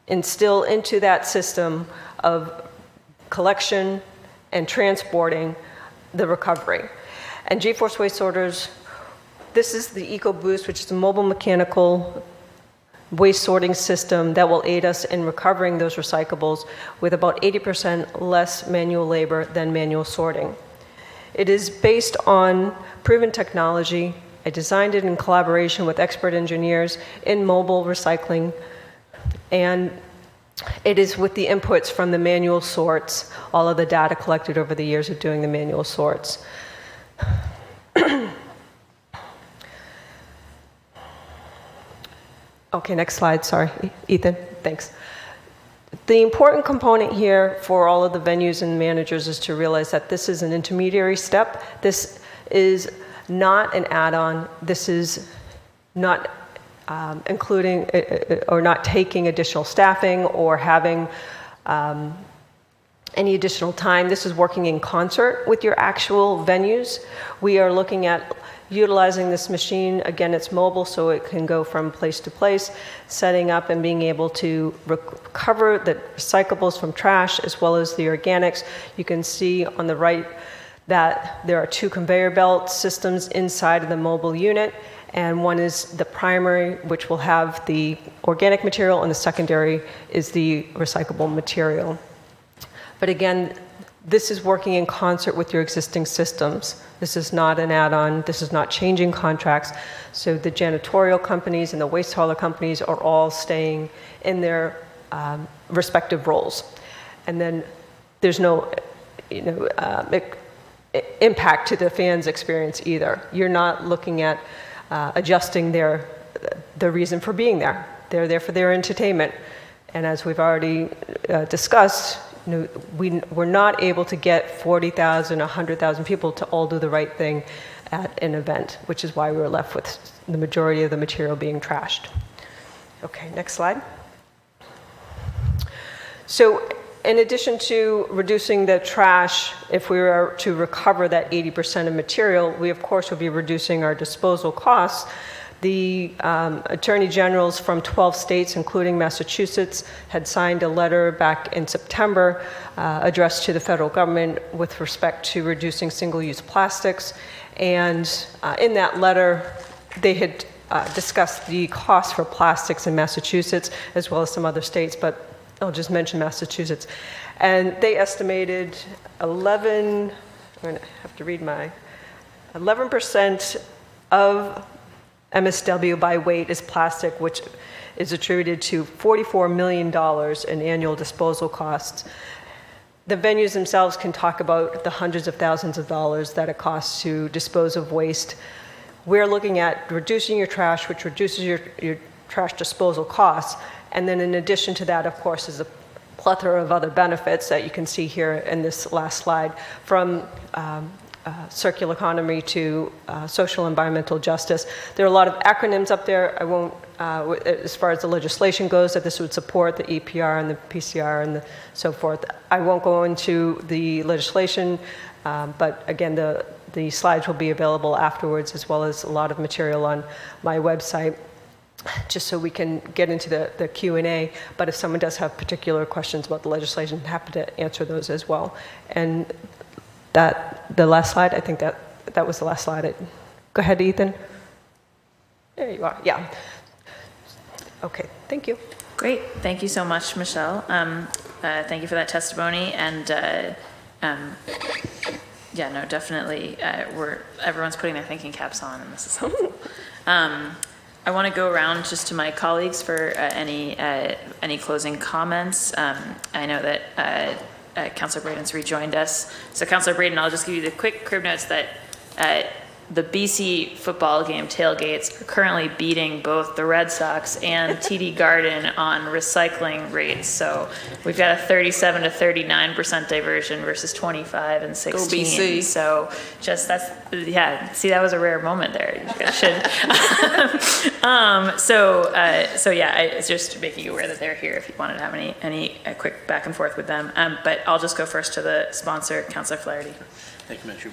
instill into that system of collection and transporting the recovery. And G-Force waste sorters, this is the EcoBoost, which is a mobile mechanical waste sorting system that will aid us in recovering those recyclables with about 80% less manual labor than manual sorting. It is based on proven technology. I designed it in collaboration with expert engineers in mobile recycling, and it is with the inputs from the manual sorts, all of the data collected over the years of doing the manual sorts. Okay, next slide, sorry, Ethan, thanks. The important component here for all of the venues and managers is to realize that this is an intermediary step. This is not an add-on. This is not including or not taking additional staffing or having any additional time. This is working in concert with your actual venues. We are looking at utilizing this machine. Again, it's mobile, so it can go from place to place, setting up and being able to recover the recyclables from trash as well as the organics. You can see on the right that there are 2 conveyor belt systems inside of the mobile unit, and one is the primary, which will have the organic material, and the secondary is the recyclable material. But again, this is working in concert with your existing systems. This is not an add-on. This is not changing contracts. So the janitorial companies and the waste hauler companies are all staying in their respective roles. And then there's no impact to the fans' experience either. You're not looking at adjusting the reason for being there. They're there for their entertainment. And as we've already discussed, we're not able to get 40,000, 100,000 people to all do the right thing at an event, which is why we were left with the majority of the material being trashed. Okay, next slide. So in addition to reducing the trash, if we were to recover that 80% of material, we of course would be reducing our disposal costs. The attorney generals from 12 states, including Massachusetts, had signed a letter back in September addressed to the federal government with respect to reducing single-use plastics. And in that letter, they had discussed the cost for plastics in Massachusetts, as well as some other states, but I'll just mention Massachusetts. And they estimated 11% of MSW by weight is plastic, which is attributed to $44 million in annual disposal costs. The venues themselves can talk about the hundreds of thousands of dollars that it costs to dispose of waste. We're looking at reducing your trash, which reduces your trash disposal costs. And then in addition to that, of course, is a plethora of other benefits that you can see here in this last slide, from circular economy to social environmental justice. There are a lot of acronyms up there. I won't, as far as the legislation goes, that this would support the EPR and the PCR and so forth. I won't go into the legislation, but again, the slides will be available afterwards, as well as a lot of material on my website, just so we can get into the Q&A. But if someone does have particular questions about the legislation, I'm happy to answer those as well. And the last slide, I think that was the last slide. Go ahead, Ethan. There you are, yeah. Okay, thank you. Great, thank you so much, Michelle. Thank you for that testimony, and yeah, no, definitely, everyone's putting their thinking caps on, and this is helpful. I want to go around just to my colleagues for any closing comments. I know that Councillor Braden's rejoined us. So Councillor Braden, I'll just give you the quick crib notes that the BC football game tailgates are currently beating both the Red Sox and TD Garden on recycling rates. So we've got a 37 to 39% diversion versus 25 and 16. Go BC. So just that's, yeah, see, that was a rare moment there. You guys should. So yeah, it's just making you aware that they're here if you wanted to have any quick back and forth with them. But I'll just go first to the sponsor, Councillor Flaherty. Thank you, Madam Chair.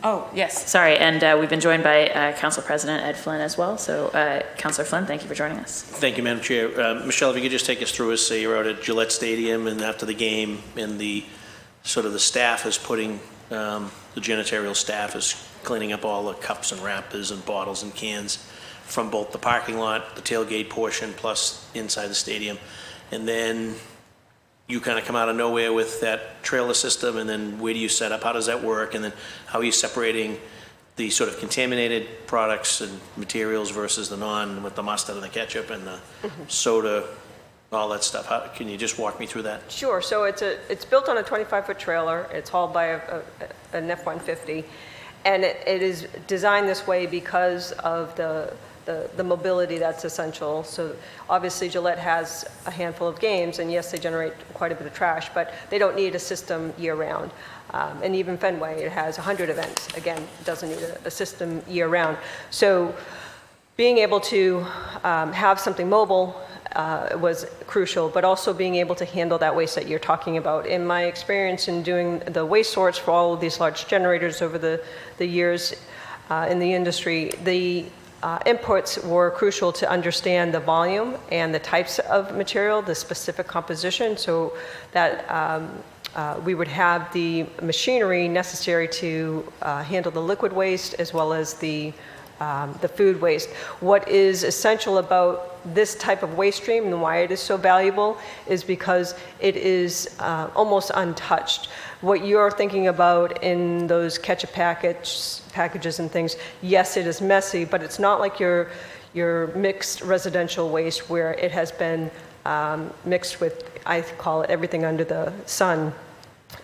Oh, yes, sorry, and we've been joined by Council President Ed Flynn as well. So, Councillor Flynn, thank you for joining us. Thank you, Madam Chair. Michelle, if you could just take us through, say you're out at Gillette Stadium and after the game, and the staff is putting, the janitorial staff is cleaning up all the cups and wrappers and bottles and cans from both the parking lot, the tailgate portion, plus inside the stadium, and then you kind of come out of nowhere with that trailer system, and then where do you set up? How does that work? And then how are you separating the sort of contaminated products and materials versus the non, with the mustard and the ketchup and the soda, all that stuff? Can you just walk me through that? Sure. So it's built on a 25-foot trailer. It's hauled by an F-150, and it is designed this way because of the mobility that's essential. So obviously Gillette has a handful of games, and yes, they generate quite a bit of trash, but they don't need a system year-round. And even Fenway, it has 100 events. Again, it doesn't need a system year-round. So being able to have something mobile was crucial, but also being able to handle that waste that you're talking about. In my experience in doing the waste sorts for all of these large generators over the years in the industry, the inputs were crucial to understand the volume and the types of material, the specific composition, so that we would have the machinery necessary to handle the liquid waste as well as the food waste. What is essential about this type of waste stream and why it is so valuable is because it is almost untouched. What you're thinking about in those ketchup packages and things, yes, it is messy, but it's not like your mixed residential waste where it has been mixed with, I call it, everything under the sun,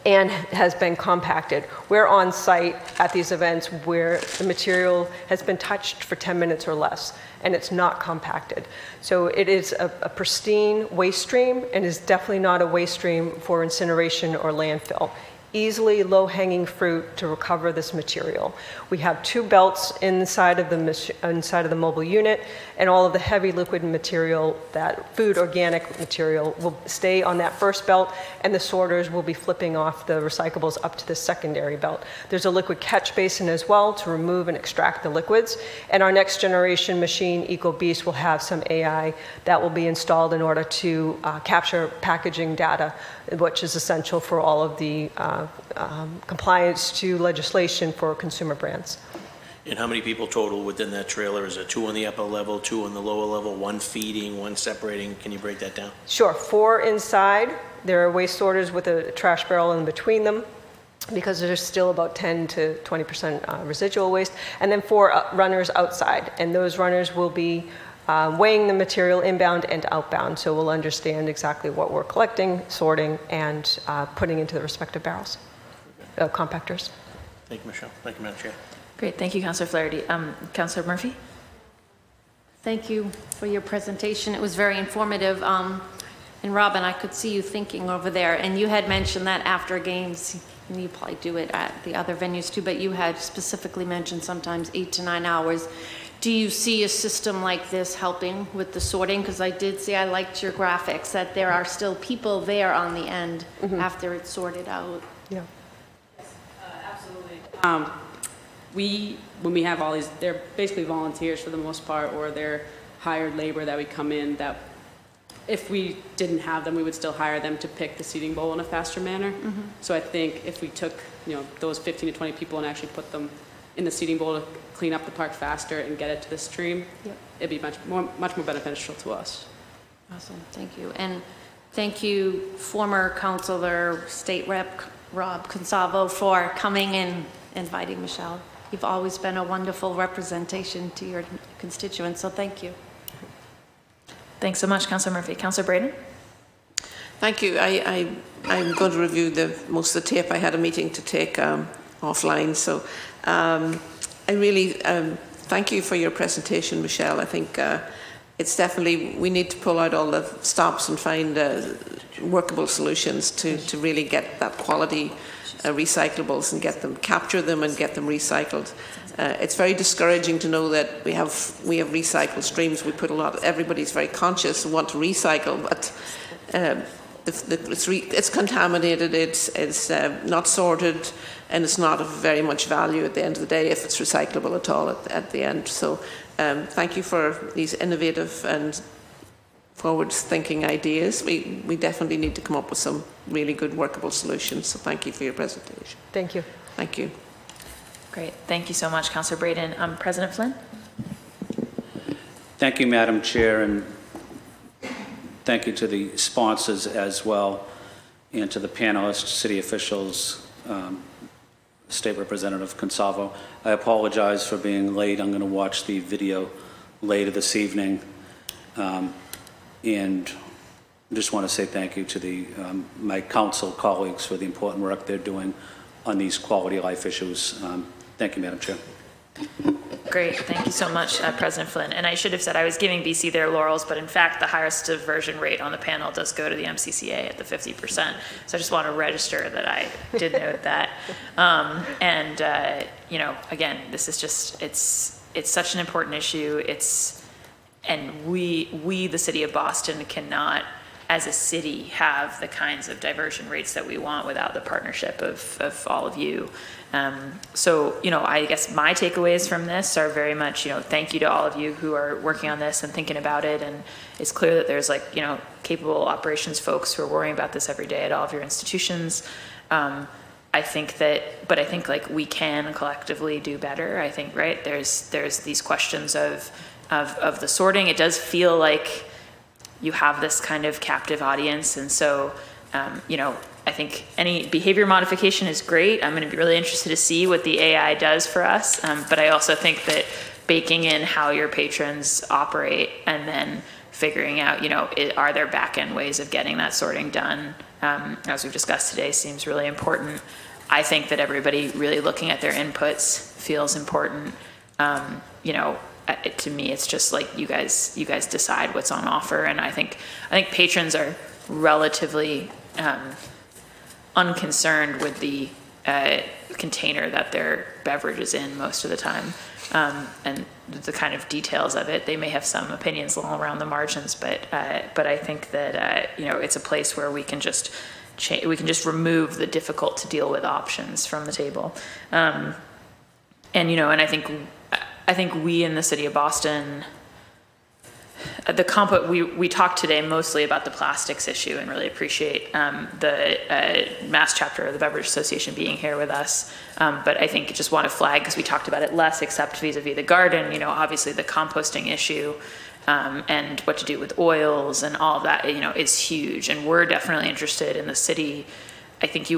and has been compacted. We're on site at these events where the material has been touched for 10 minutes or less, and it's not compacted. So it is a pristine waste stream, and is definitely not a waste stream for incineration or landfill. Easily low-hanging fruit to recover this material. We have 2 belts inside of the mobile unit, and all of the heavy liquid material, that food organic material, will stay on that first belt, and the sorters will be flipping off the recyclables up to the secondary belt. There's a liquid catch basin as well to remove and extract the liquids, and our next generation machine, EcoBeast, will have some AI that will be installed in order to capture packaging data, which is essential for all of the compliance to legislation for consumer brands. And how many people total within that trailer? Is it 2 on the upper level, 2 on the lower level, 1 feeding, 1 separating? Can you break that down? Sure. 4 inside. There are waste sorters with a trash barrel in between them, because there's still about 10 to 20% residual waste. And then 4 runners outside. And those runners will be weighing the material inbound and outbound, so we'll understand exactly what we're collecting, sorting, and putting into the respective barrels, compactors. Thank you, Michelle. Thank you, Madam Chair. Great, thank you, Councillor Flaherty. Councillor Murphy? Thank you for your presentation. It was very informative. And Robin, I could see you thinking over there, and you had mentioned that after games, and you probably do it at the other venues too, but you had specifically mentioned sometimes 8 to 9 hours. Do you see a system like this helping with the sorting? Because I did see, I liked your graphics, that there are still people there on the end after it's sorted out. Yeah. Yes, absolutely. When we have all these, they're basically volunteers for the most part, or they're hired labor that we come in that if we didn't have them, we would still hire them to pick the seating bowl in a faster manner. So I think if we took, those 15 to 20 people and actually put them in the seating bowl to clean up the park faster and get it to the stream, it'd be much more beneficial to us. Awesome, thank you. And thank you, former Councilor, State Rep Rob Consalvo, for coming and inviting Michelle. you've always been a wonderful representation to your constituents, so thank you. Thanks so much, Councillor Murphy. Councillor Braden? Thank you. I'm going to review most of the tape. I had a meeting to take offline, so I really thank you for your presentation, Michelle. I think it's definitely, we need to pull out all the stops and find workable solutions to really get that quality recyclables and capture them and get them recycled. It's very discouraging to know that we have recycled streams. We put everybody's very conscious and want to recycle, but it's contaminated, it's not sorted, and it's not of very much value at the end of the day if it's recyclable at all at the end. So thank you for these innovative and forward-thinking ideas. We definitely need to come up with some really good workable solutions. So thank you for your presentation. Thank you. Thank you. Great. Thank you so much, Councillor Braden. President Flynn? Thank you, Madam Chair, and thank you to the sponsors as well, and to the panelists, city officials, State Representative Consalvo. I apologize for being late. I'm going to watch the video later this evening. And I just want to say thank you to my council colleagues for the important work they're doing on these quality of life issues. Thank you, Madam Chair. Great. Thank you so much, President Flynn. And I should have said I was giving BC their laurels, but in fact, the highest diversion rate on the panel does go to the MCCA at the 50%. So I just want to register that I did note that. You know, again, this is just, it's such an important issue. And we, the city of Boston, cannot, as a city, have the kinds of diversion rates that we want without the partnership of all of you. So, you know, I guess my takeaways from this are very much, you know, thank you to all of you who are working on this and thinking about it. And it's clear that there's, like, you know, capable operations folks who are worrying about this every day at all of your institutions. I think like we can collectively do better. I think, right, there's these questions of the sorting. It does feel like you have this kind of captive audience. And so, you know, I think any behavior modification is great. I'm going to be really interested to see what the AI does for us. But I also think that baking in how your patrons operate and then figuring out, you know, are there back-end ways of getting that sorting done, as we've discussed today, seems really important. I think that everybody really looking at their inputs feels important. You know, to me, it's just like you guys decide what's on offer. And I think patrons are relatively unconcerned with the container that their beverage is in most of the time, and the kind of details of it. They may have some opinions along around the margins, but I think that you know, it's a place where we can just remove the difficult to deal with options from the table, and you know, and I think we in the city of Boston. We talked today mostly about the plastics issue, and really appreciate the Mass chapter of the Beverage Association being here with us. But I think I just want to flag, because we talked about it less except vis-a-vis the garden, you know, obviously the composting issue and what to do with oils and all of that, you know, is huge. And we're definitely interested in the city. I think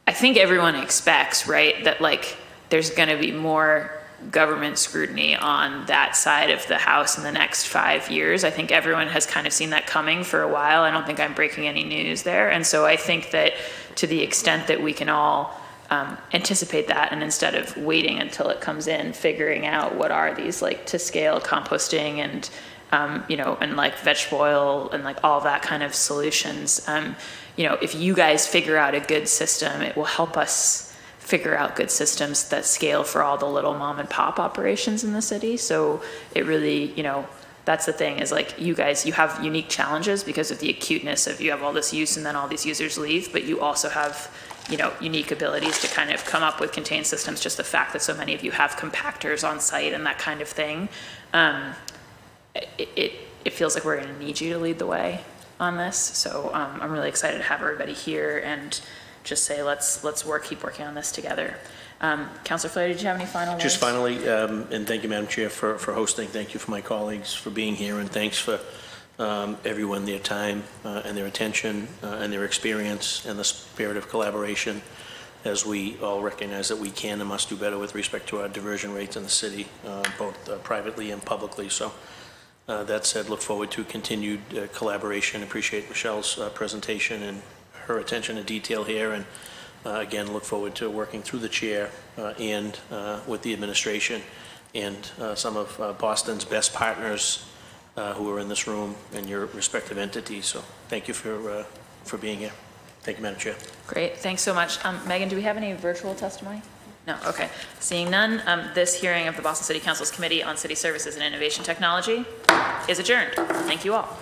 everyone expects, right, that like there's going to be more government scrutiny on that side of the house in the next 5 years. I think everyone has kind of seen that coming for a while. I don't think I'm breaking any news there. And so I think that to the extent that we can all anticipate that, and instead of waiting until it comes in, figuring out what are these like to scale composting and you know, and like vegetable oil and like all that kind of solutions. You know, if you guys figure out a good system, it will help us figure out good systems that scale for all the little mom and pop operations in the city. So it really, you know, that's the thing, is like you guys, you have unique challenges because of the acuteness of, you have all this use and then all these users leave, but you also have, you know, unique abilities to kind of come up with contained systems. Just the fact that so many of you have compactors on site and that kind of thing. It feels like we're going to need you to lead the way on this. So I'm really excited to have everybody here and just say, let's keep working on this together. Councillor Flair, did you have any final words? Just finally, and thank you, Madam Chair, for hosting. Thank you for my colleagues for being here, and thanks for everyone, their time and their attention and their experience and the spirit of collaboration. as we all recognize that we can and must do better with respect to our diversion rates in the city, both privately and publicly. So that said, look forward to continued collaboration. Appreciate Michelle's presentation and her attention to detail here, and again, look forward to working through the chair and with the administration and some of Boston's best partners who are in this room and your respective entities. So thank you for being here. Thank you, Madam Chair. Great, thanks so much. Megan, do we have any virtual testimony? No, okay. Seeing none, this hearing of the Boston City Council's Committee on City Services and Innovation Technology is adjourned. Thank you all.